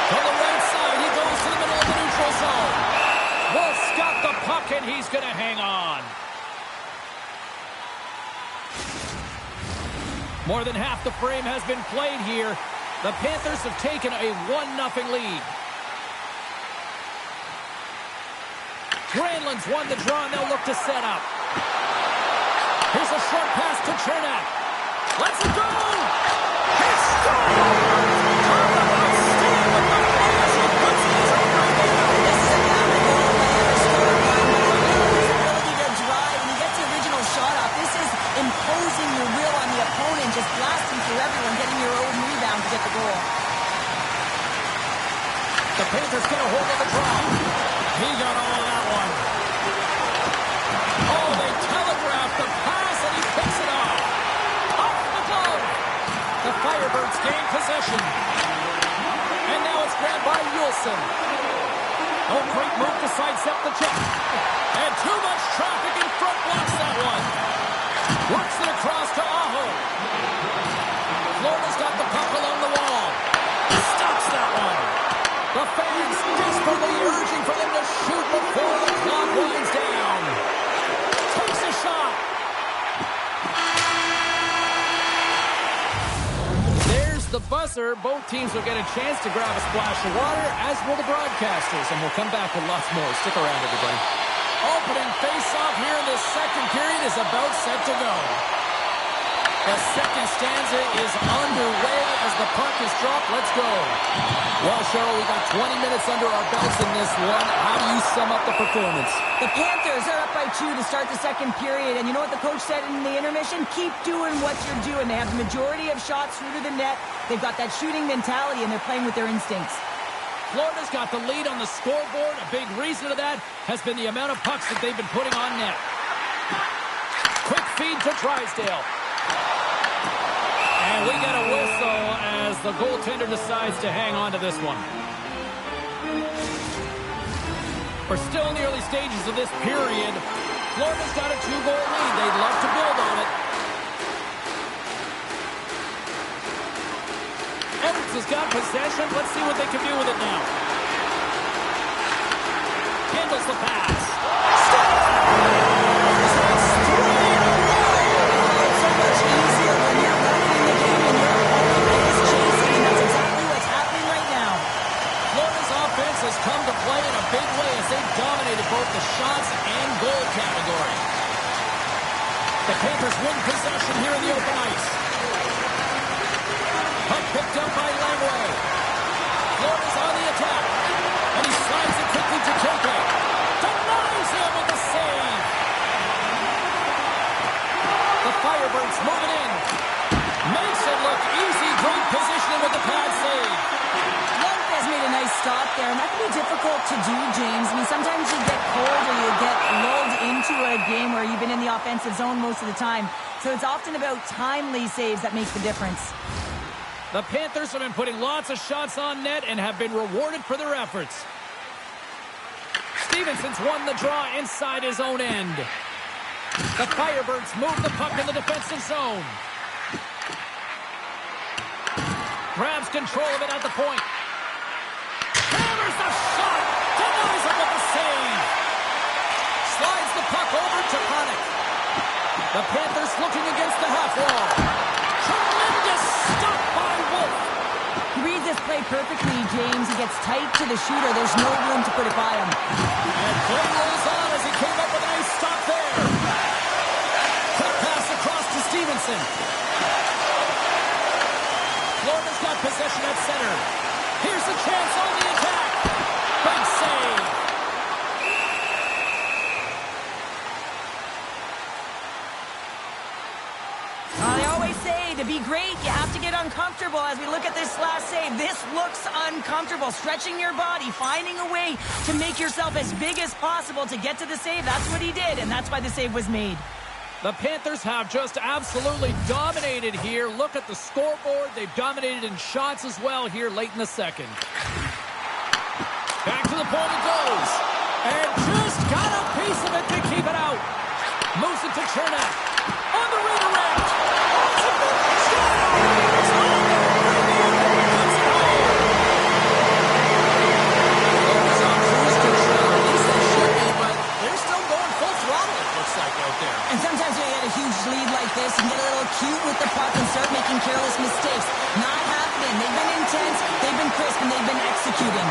To the right side, he goes to the middle of the neutral zone. Wolf's got the puck, and he's going to hang on. More than half the frame has been played here. The Panthers have taken a 1-0 lead. Granlund's won the draw, and they'll look to set up. Here's a short pass to Chernak. Let's it go! He scores! Imposing your will on the opponent, just blasting through everyone, getting your own rebound to get the goal. The Panthers get a hold of the draw. He got all of that one. Oh, they telegraphed the pass, and he picks it off. Off the glove. The Firebirds gain possession. And now it's grabbed by Wilson. Oh, great move to sidestep the check. And too much traffic in front blocks that one. Works it across to Aho. Florida's got the puck along the wall. Stops that one. The fans desperately urging for them to shoot before the clock winds down. Takes a shot. There's the buzzer. Both teams will get a chance to grab a splash of water, as will the broadcasters. And we'll come back with lots more. Stick around, everybody. Opening face-off here in the second period is about set to go. The second stanza is underway as the puck is dropped. Let's go. Well, Cheryl, we got 20 minutes under our belts in this one. How do you sum up the performance? The Panthers are up by 2 to start the second period. And you know what the coach said in the intermission? Keep doing what you're doing. They have the majority of shots through to the net. They've got that shooting mentality, and they're playing with their instincts. Florida's got the lead on the scoreboard. A big reason of that has been the amount of pucks that they've been putting on net. Quick feed to Drysdale. And we get a whistle as the goaltender decides to hang on to this one. We're still in the early stages of this period. Florida's got a 2-goal lead. They'd love to build on it. Edwards has got possession. Let's see what they can do with it now. Handles the pass. It's so much easier when you're running the game and your opponent is chasing, and that's exactly what's happening right now. Florida's offense has come to play in a big way as they've dominated both the shots and goal category. The Panthers win possession here in the open ice. Puck picked up by Langley. Florida's on the attack. And he slides it quickly to Kempe. Denies him with the save. The Firebirds moving in. Makes it look easy. Great positioning with the pad save. Lopez made a nice stop there, and that can be difficult to do, James. I mean, sometimes you get cold or you get lulled into a game where you've been in the offensive zone most of the time. So it's often about timely saves that make the difference. The Panthers have been putting lots of shots on net and have been rewarded for their efforts. Stevenson's won the draw inside his own end. The Firebirds move the puck in the defensive zone. Grabs control of it at the point. Hammers the shot. Denies him with the save. Slides the puck over to Panik. The Panthers looking against the half wall. Tremendous stop by Wolf. He reads this play perfectly, James. He gets tight to the shooter. There's no room to put it by him. And play rolls on as he came up with a nice stop there. Quick at center. Here's the chance on the attack. Big save. They always say to be great, you have to get uncomfortable. As we look at this last save, this looks uncomfortable. Stretching your body, finding a way to make yourself as big as possible to get to the save. That's what he did, and that's why the save was made. The Panthers have just absolutely dominated here. Look at the scoreboard. They've dominated in shots as well here late in the second. Back to the point it goes. And just got a piece of it to keep it out. Moves it to Chernak. On the redirect. Oh, it's a big shot. It's on the premium and puts it home. It's on cruise control. At least they should be, but they're still going full throttle, it looks like, out there. And sometimes when you get a huge lead like this, you get a little cute with the puck and start making careless mistakes. Not happening. They've been intense, they've been crisp, and they've been executing.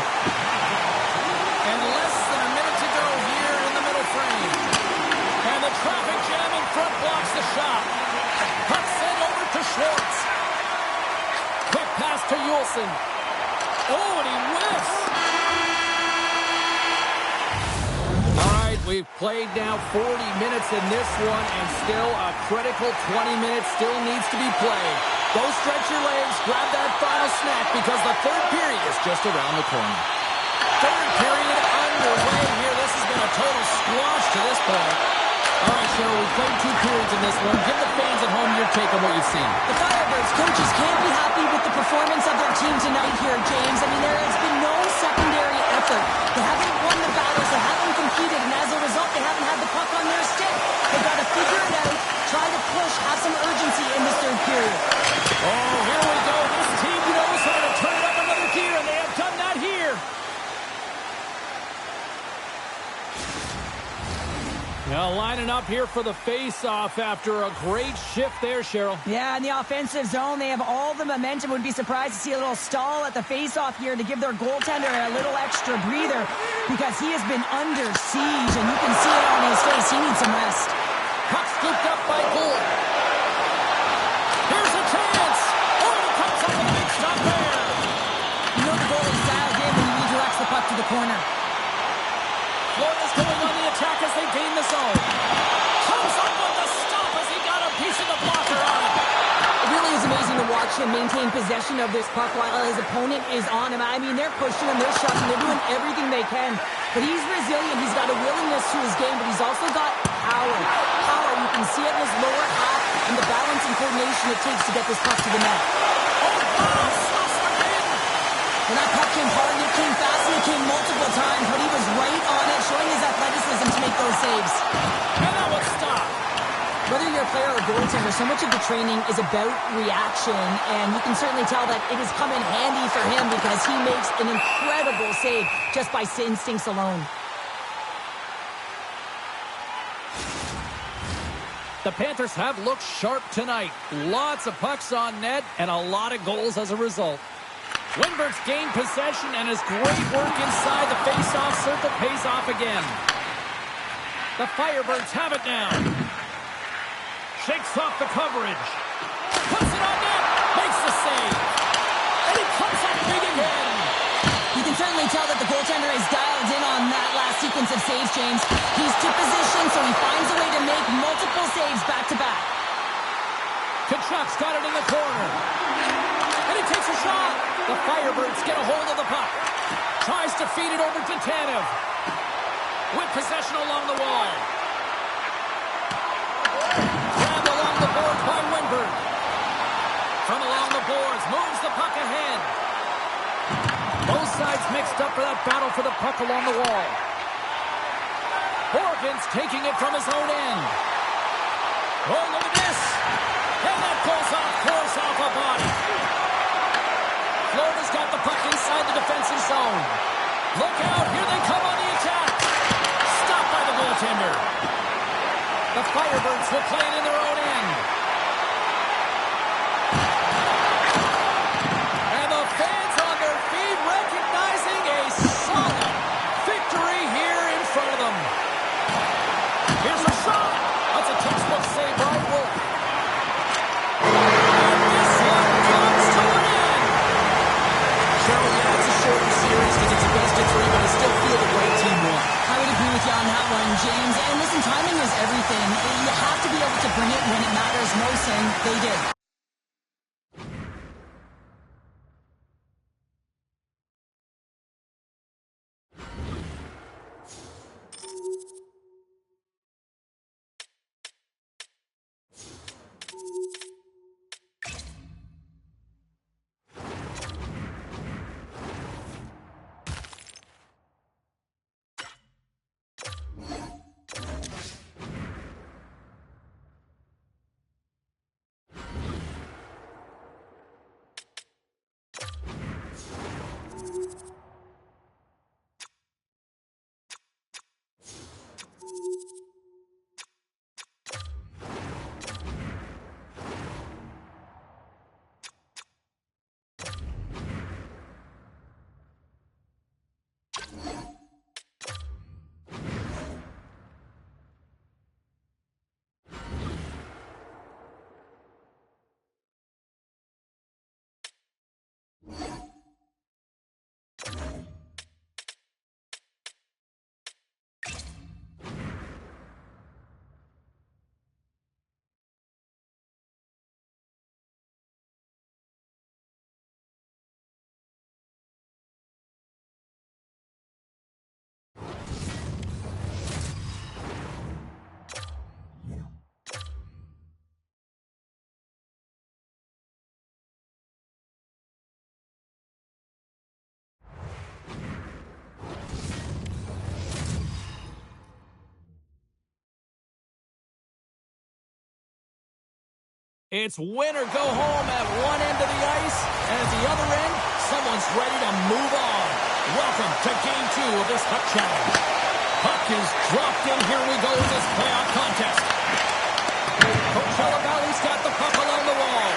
And less than a minute to go here in the middle frame. And the traffic jam in front blocks the shot. Puck sent over to Schwartz. Quick pass to Yulson. Oh, and he whiffs. All right, we've played now 40 minutes in this one, and still a critical 20 minutes still needs to be played. Go stretch your legs, grab that final snack, because the third period is just around the corner. Third period underway here. This has been a total squash to this point. All right, Cheryl, we've played 2 periods in this one. Give the fans at home your take on what you've seen. The Firebirds coaches can't be happy with the performance of their team tonight here, James. I mean, there has been no secondary effort. They haven't won the battles, they haven't competed, and as a result, they haven't had the puck on their stick. They've got to figure it out, try to push, have some urgency in this third period. Oh, here we go. This team knows how to turn it up another gear, and they have done that here. Now lining up here for the face-off after a great shift there, Cheryl. Yeah, in the offensive zone, they have all the momentum. Would be surprised to see a little stall at the face-off here to give their goaltender a little extra breather because he has been under siege, and you can see it on his face. He needs some rest. Puck scooped up by Gould. Here's a chance. Oh, he comes up with a big stop there. You know the goalie's dialed in when he redirects the puck to the corner. Florida's going on the attack as they gain the zone. Comes up with the stop as he got a piece of the blocker on it. It really is amazing to watch him maintain possession of this puck while his opponent is on him. I mean, they're pushing him, they're shoving, they're doing everything they can. But he's resilient, he's got a willingness to his game, but he's also got power. Power, you can see it in his lower half and the balance and coordination it takes to get this puck to the net. When that puck came hard, it came fast, and it came multiple times, but he was right on it, showing his athleticism to make those saves. And that was stopped. Whether you're a player or a goaltender, so much of the training is about reaction, and you can certainly tell that it has come in handy for him because he makes an incredible save just by instincts alone. The Panthers have looked sharp tonight. Lots of pucks on net and a lot of goals as a result. Lindbergh's gained possession, and his great work inside the face-off circle pays off again. The Firebirds have it now. Shakes off the coverage. Puts it on net. Makes the save. And he comes up big again. You can certainly tell that the goaltender is dialed in on that last sequence of saves, James. He's to position, so he finds a way to make multiple saves back-to-back. Kachuk's got it in the corner. And he takes a shot. The Firebirds get a hold of the puck. Tries to feed it over to Tanev. With possession along the wall. Grabbed along the boards by Windberg. From along the boards, moves the puck ahead. Both sides mixed up for that battle for the puck along the wall. Horgan's taking it from his own end. Oh, look at this. And that goes off course off a body. Florida's got the puck inside the defensive zone. Look out, here they come on the attack. Stopped by the goaltender. The Firebirds will play it in their own end. And the fans on their feet recognizing a solid victory here in front of them. Here's a shot. That's a textbook save by Wolf. And this one comes to an end. and you have to be able to bring it when it matters most, and they did. It's win or go home at one end of the ice, and at the other end, someone's ready to move on. Welcome to Game 2 of this Puck Challenge. Puck is dropped in. Here we go in this playoff contest. Coachella Valley's got the puck along the wall.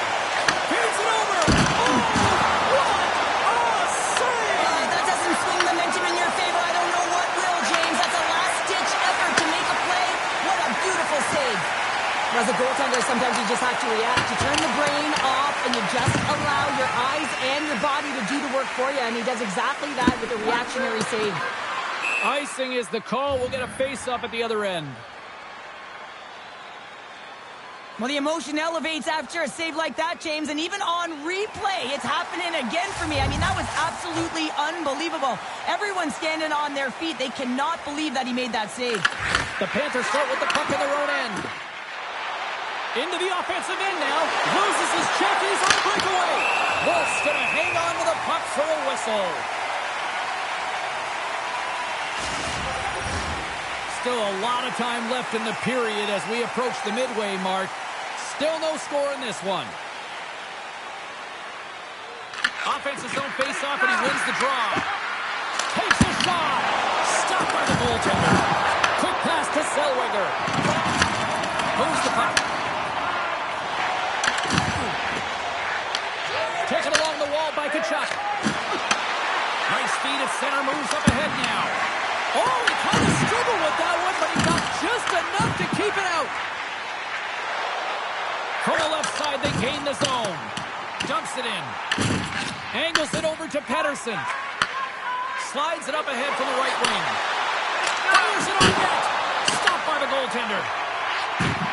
Feeds it over. Oh, what a save! That doesn't swing momentum in your favor. I don't know what will, James. That's a last-ditch effort to make a play. What a beautiful save. As a goaltender, sometimes you just have to react. You turn the brain off, and you just allow your eyes and your body to do the work for you, and he does exactly that with a reactionary save. Icing is the call. We'll get a face-up at the other end. Well, the emotion elevates after a save like that, James, and even on replay, it's happening again for me. I mean, that was absolutely unbelievable. Everyone's standing on their feet. They cannot believe that he made that save. The Panthers start with the puck in their own end. Into the offensive end now. Loses his check. He's on the breakaway. Wolf's going to hang on to the puck for a whistle. Still a lot of time left in the period as we approach the midway mark. Still no score in this one. Offensive zone face-off, and he wins the draw. Takes a shot. Stopped by the goaltender. Quick pass to Zellweger. Moves the puck. Taken along the wall by Kachuk. Nice feed at center, moves up ahead now. Oh, he kind of struggled with that one, but he got just enough to keep it out. From the left side, they gain the zone. Dumps it in. Angles it over to Pettersson. Slides it up ahead from the right wing. Fires it on net. Stopped by the goaltender.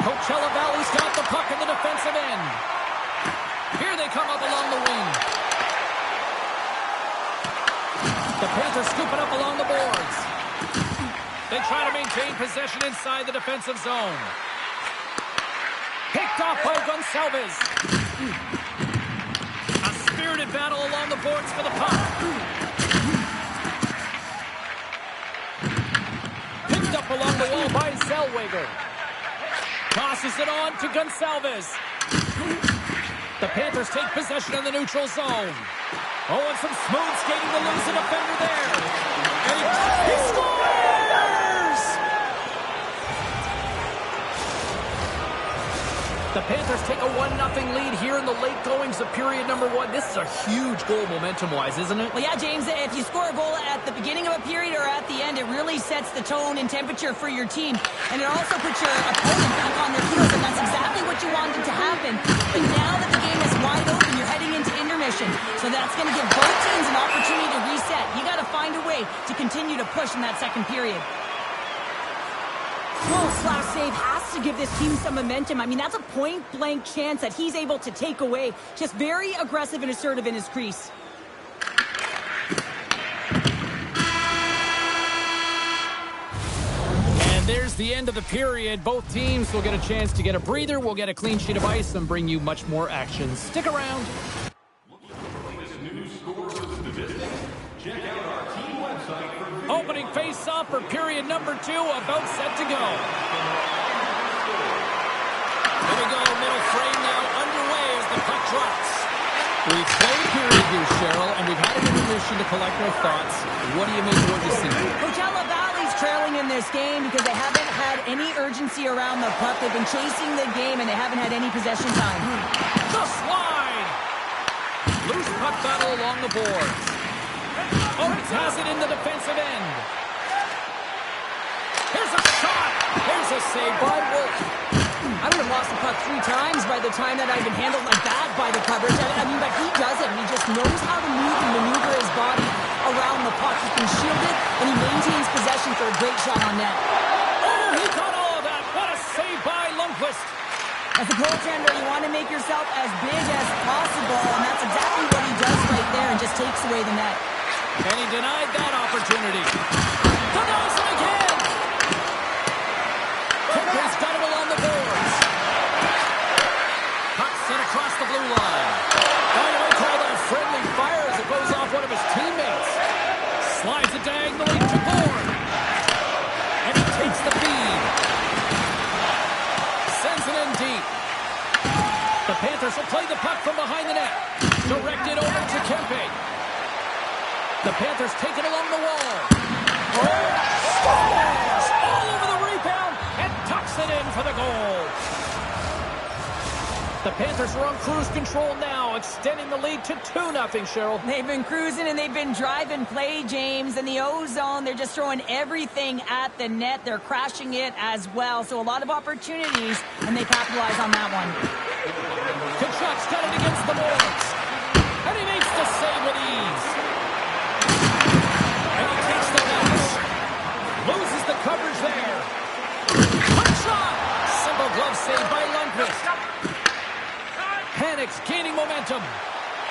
Coachella Valley's got the puck in the defensive end. Here they come up along the wing. The Panthers scoop it up along the boards. They try to maintain possession inside the defensive zone. Picked off by Gonçalves. A spirited battle along the boards for the puck. Picked up along the wall by Zellweger. Tosses it on to Gonçalves. The Panthers take possession in the neutral zone. Oh, and some smooth skating to lose a defender there. And he scores! The Panthers take a 1-0 lead here in the late goings of period number 1. This is a huge goal momentum-wise, isn't it? Well, yeah, James, if you score a goal at the beginning of a period or at the end, it really sets the tone and temperature for your team. And it also puts your opponent back on their heels, and that's exactly what you wanted to happen. But now that the game is wide open, you're heading into intermission. So that's going to give both teams an opportunity to reset. You got to find a way to continue to push in that second period. Well, slash save has to give this team some momentum. I mean, that's a point-blank chance that he's able to take away. Just very aggressive and assertive in his crease. There's the end of the period. Both teams will get a chance to get a breather. We'll get a clean sheet of ice and bring you much more action. Stick around. Opening face-off for period number 2, about set to go. There we go, middle frame now underway as the puck drops. We've played a period here, Cheryl, and we've had an intermission to collect our thoughts. What do you make of what you see? Coachella Valley's trailing in this game because they haven't had any urgency around the puck. They've been chasing the game, and they haven't had any possession time. The slide! Loose puck battle along the boards. Oates has it in the defensive end. Here's a shot! Here's a save by Wolf. I would have lost the puck 3 times by the time that I've been handled like that by the coverage. I mean, but he doesn't. He just knows how to move and maneuver his body around the puck. He's been shielded, and he maintains possession for a great shot on net. Oh, he caught all of that. What a save by Lundqvist. As a goaltender, you want to make yourself as big as possible, and that's exactly what he does right there and just takes away the net. And he denied that opportunity. The Nelson again! Kipper's got it along the boards. Puck sent across the blue line. Oh, you might call that friendly fire as it goes off one of his teammates. Slides it diagonally to Bourne. And he takes the feed. Sends it in deep. The Panthers will play the puck from behind the net. Directed over to Kempe. The Panthers take it along the wall. Oh, scores! All over the rebound and tucks it in for the goal. The Panthers are on cruise control now, extending the lead to 2-0, Cheryl. They've been cruising and they've been driving play, James. In the O-zone, they're just throwing everything at the net. They're crashing it as well. So a lot of opportunities, and they capitalize on that one. Kachuk's got it against the boards. And he makes the save with ease. And he takes the pass. Loses the coverage there. Quick shot! Simple glove save by Lundqvist. Panic's gaining momentum.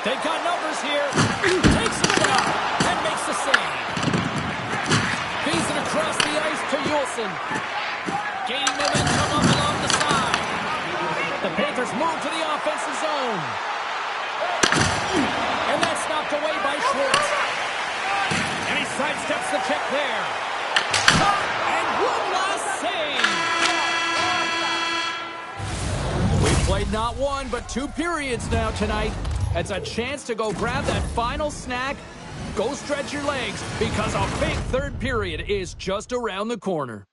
They've got numbers here. Takes it down and makes the save. Feeds it across the ice to Juleson. Gaining momentum up along the side. The Panthers move to the offensive zone. And that's knocked away by Schwartz. And he sidesteps the check there. And one last save. We've played not one, but 2 periods now tonight. It's a chance to go grab that final snack. Go stretch your legs because a big 3rd period is just around the corner.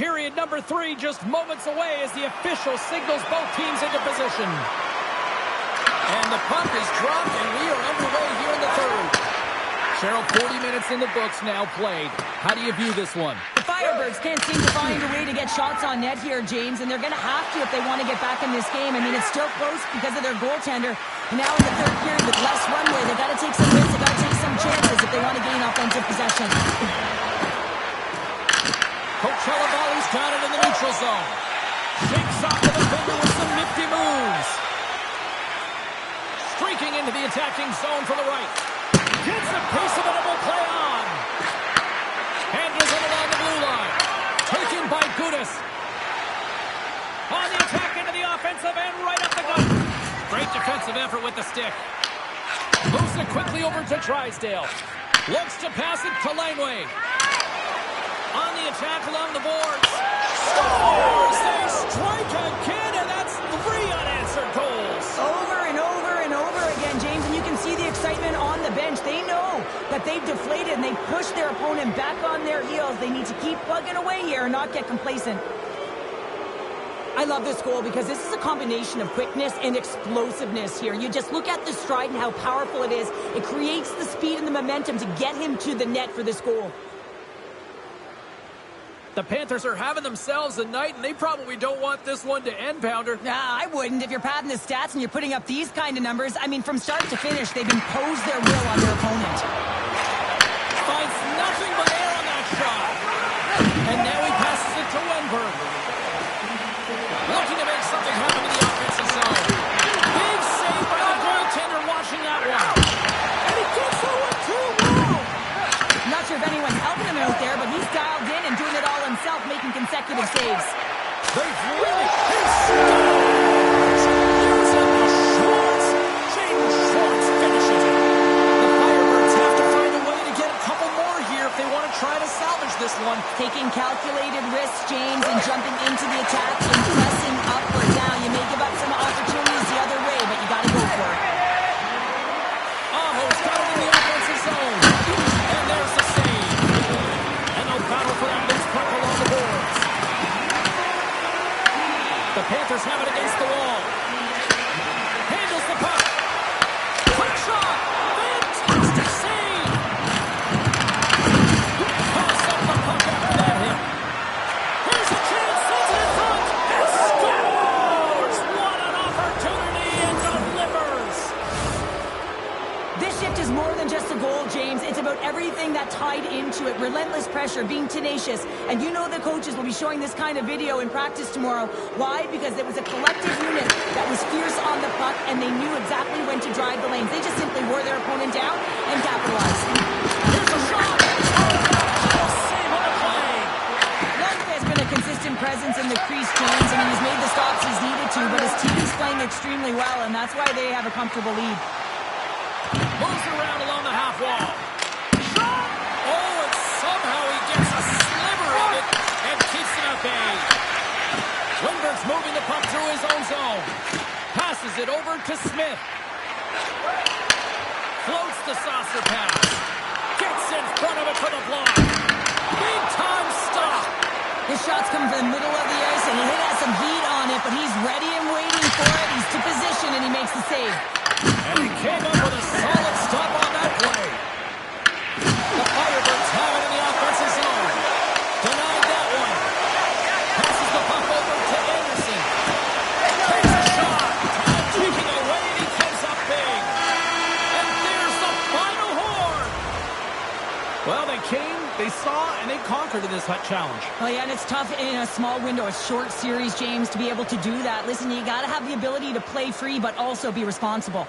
period number 3 just moments away as the official signals both teams into position. And the puck is dropped, and we are underway here in the third. Cheryl, 40 minutes in the books now played. How do you view this one? The Firebirds can't seem to find a way to get shots on net here, James, and they're going to have to if they want to get back in this game. I mean, it's still close because of their goaltender. And now in the third period with less runway, they've got to take some risks, they've got to take some chances if they want to gain offensive possession. Coachella volleys down it in the neutral zone. Shakes off the defender with some nifty moves. Streaking into the attacking zone for the right. Gets a piece of it and will play on. Handles it along the blue line. Taken by Gudis. On the attack into the offensive end, right up the gut. Great defensive effort with the stick. Moves it quickly over to Drysdale. Looks to pass it to Laneway. On the attack along the boards. Scores! They strike again, and that's 3 unanswered goals. Over and over and over again, James, and you can see the excitement on the bench. They know that they've deflated and they pushed their opponent back on their heels. They need to keep plugging away here and not get complacent. I love this goal because this is a combination of quickness and explosiveness here. You just look at the stride and how powerful it is. It creates the speed and the momentum to get him to the net for this goal. The Panthers are having themselves a night, and they probably don't want this one to end, Pounder. Nah, I wouldn't. If you're padding the stats and you're putting up these kind of numbers, I mean, from start to finish, they've imposed their will on their opponent. Finds nothing but air on that shot. And now he passes it to Wenberg. Looking to make something happen in the offensive zone. Big save by the goaltender watching that one. And he gets the one too well. I'm not sure if anyone's helping him out there, but he's dialed in and doing it all himself, making consecutive saves. They've really... He scores! Using the Schwartz. James Schwartz finishes it. The Firebirds have to find a way to get a couple more here if they want to try to salvage this one. Taking calculated risks, James, and jumping into the attack and pressing up or down. You may give up some opportunities the other way, but you got to go for it. Aho's got it in the offensive zone. And there's the save. And they'll battle for that loose puck along the boards. The Panthers have it against the wall. Handles the puck. Quick shot. Fantastic save. Toss up the puck after that hit. Here's a chance. Sends it in front. And scores. What an opportunity and delivers. This shift is more than just a goal, James. It's about everything that tied into it. Relentless pressure, being tenacious. And you know the coaches will be showing this kind of video in practice tomorrow. Why? Because it was a collective unit that was fierce on the puck, and they knew exactly when to drive the lanes. They just simply wore their opponent down and capitalized. Here's a shot. Oh, save on the play. Lundqvist has been a consistent presence in the crease, James. I mean, he's made the stops he's needed to, but his team's playing extremely well, and that's why they have a comfortable lead. Moves around along the half wall. Shot! Oh, and somehow he gets a sliver of it and keeps it at bay. Lindbergh's moving the puck through his own zone. Passes it over to Smith. Floats the saucer pass. Gets in front of it for the block. Big time stop. His shot's coming from the middle of the ice, and he has some heat on it, but he's ready and waiting for it. He's to position, and he makes the save. And he came up with a solid stop on that play. The Firebirds have it in the offensive zone. Denied that one. Passes the puck over to Anderson. Takes a shot. Time ticking away, and he comes up big. And there's the final horn. Well, they came, they saw, and they conquered in this challenge. Oh, yeah, and it's tough in a small window, a short series, James, to be able to do that. Listen, you got to have the ability to play free, but also be responsible.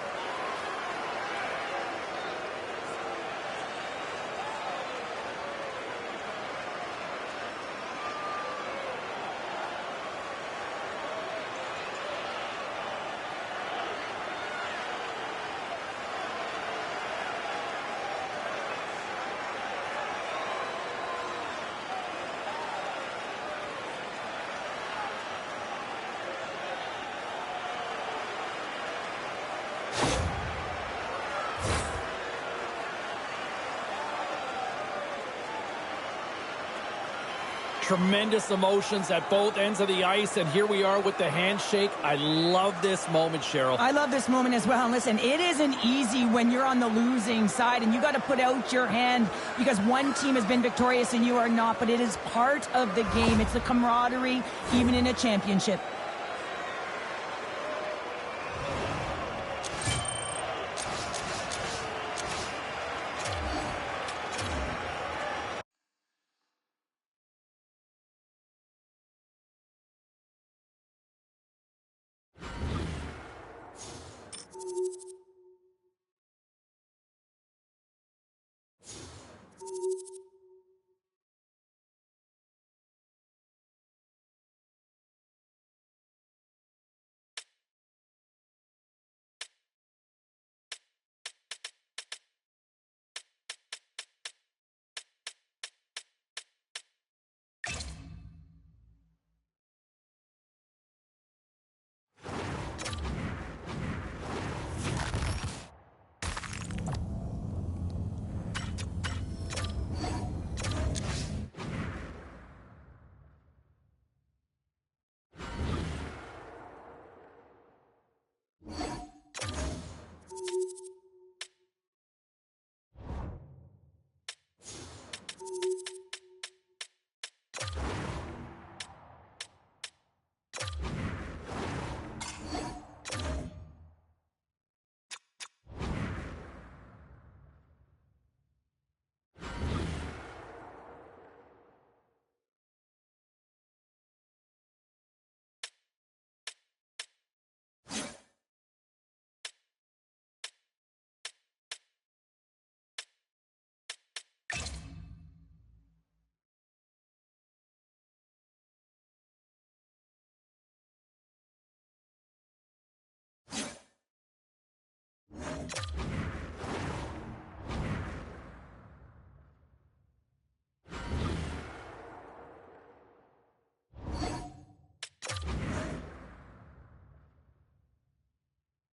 Tremendous emotions at both ends of the ice, and here we are with the handshake. I love this moment, Cheryl. I love this moment as well. And listen, it isn't easy when you're on the losing side and you got to put out your hand because one team has been victorious and you are not, but it is part of the game. It's the camaraderie, even in a championship.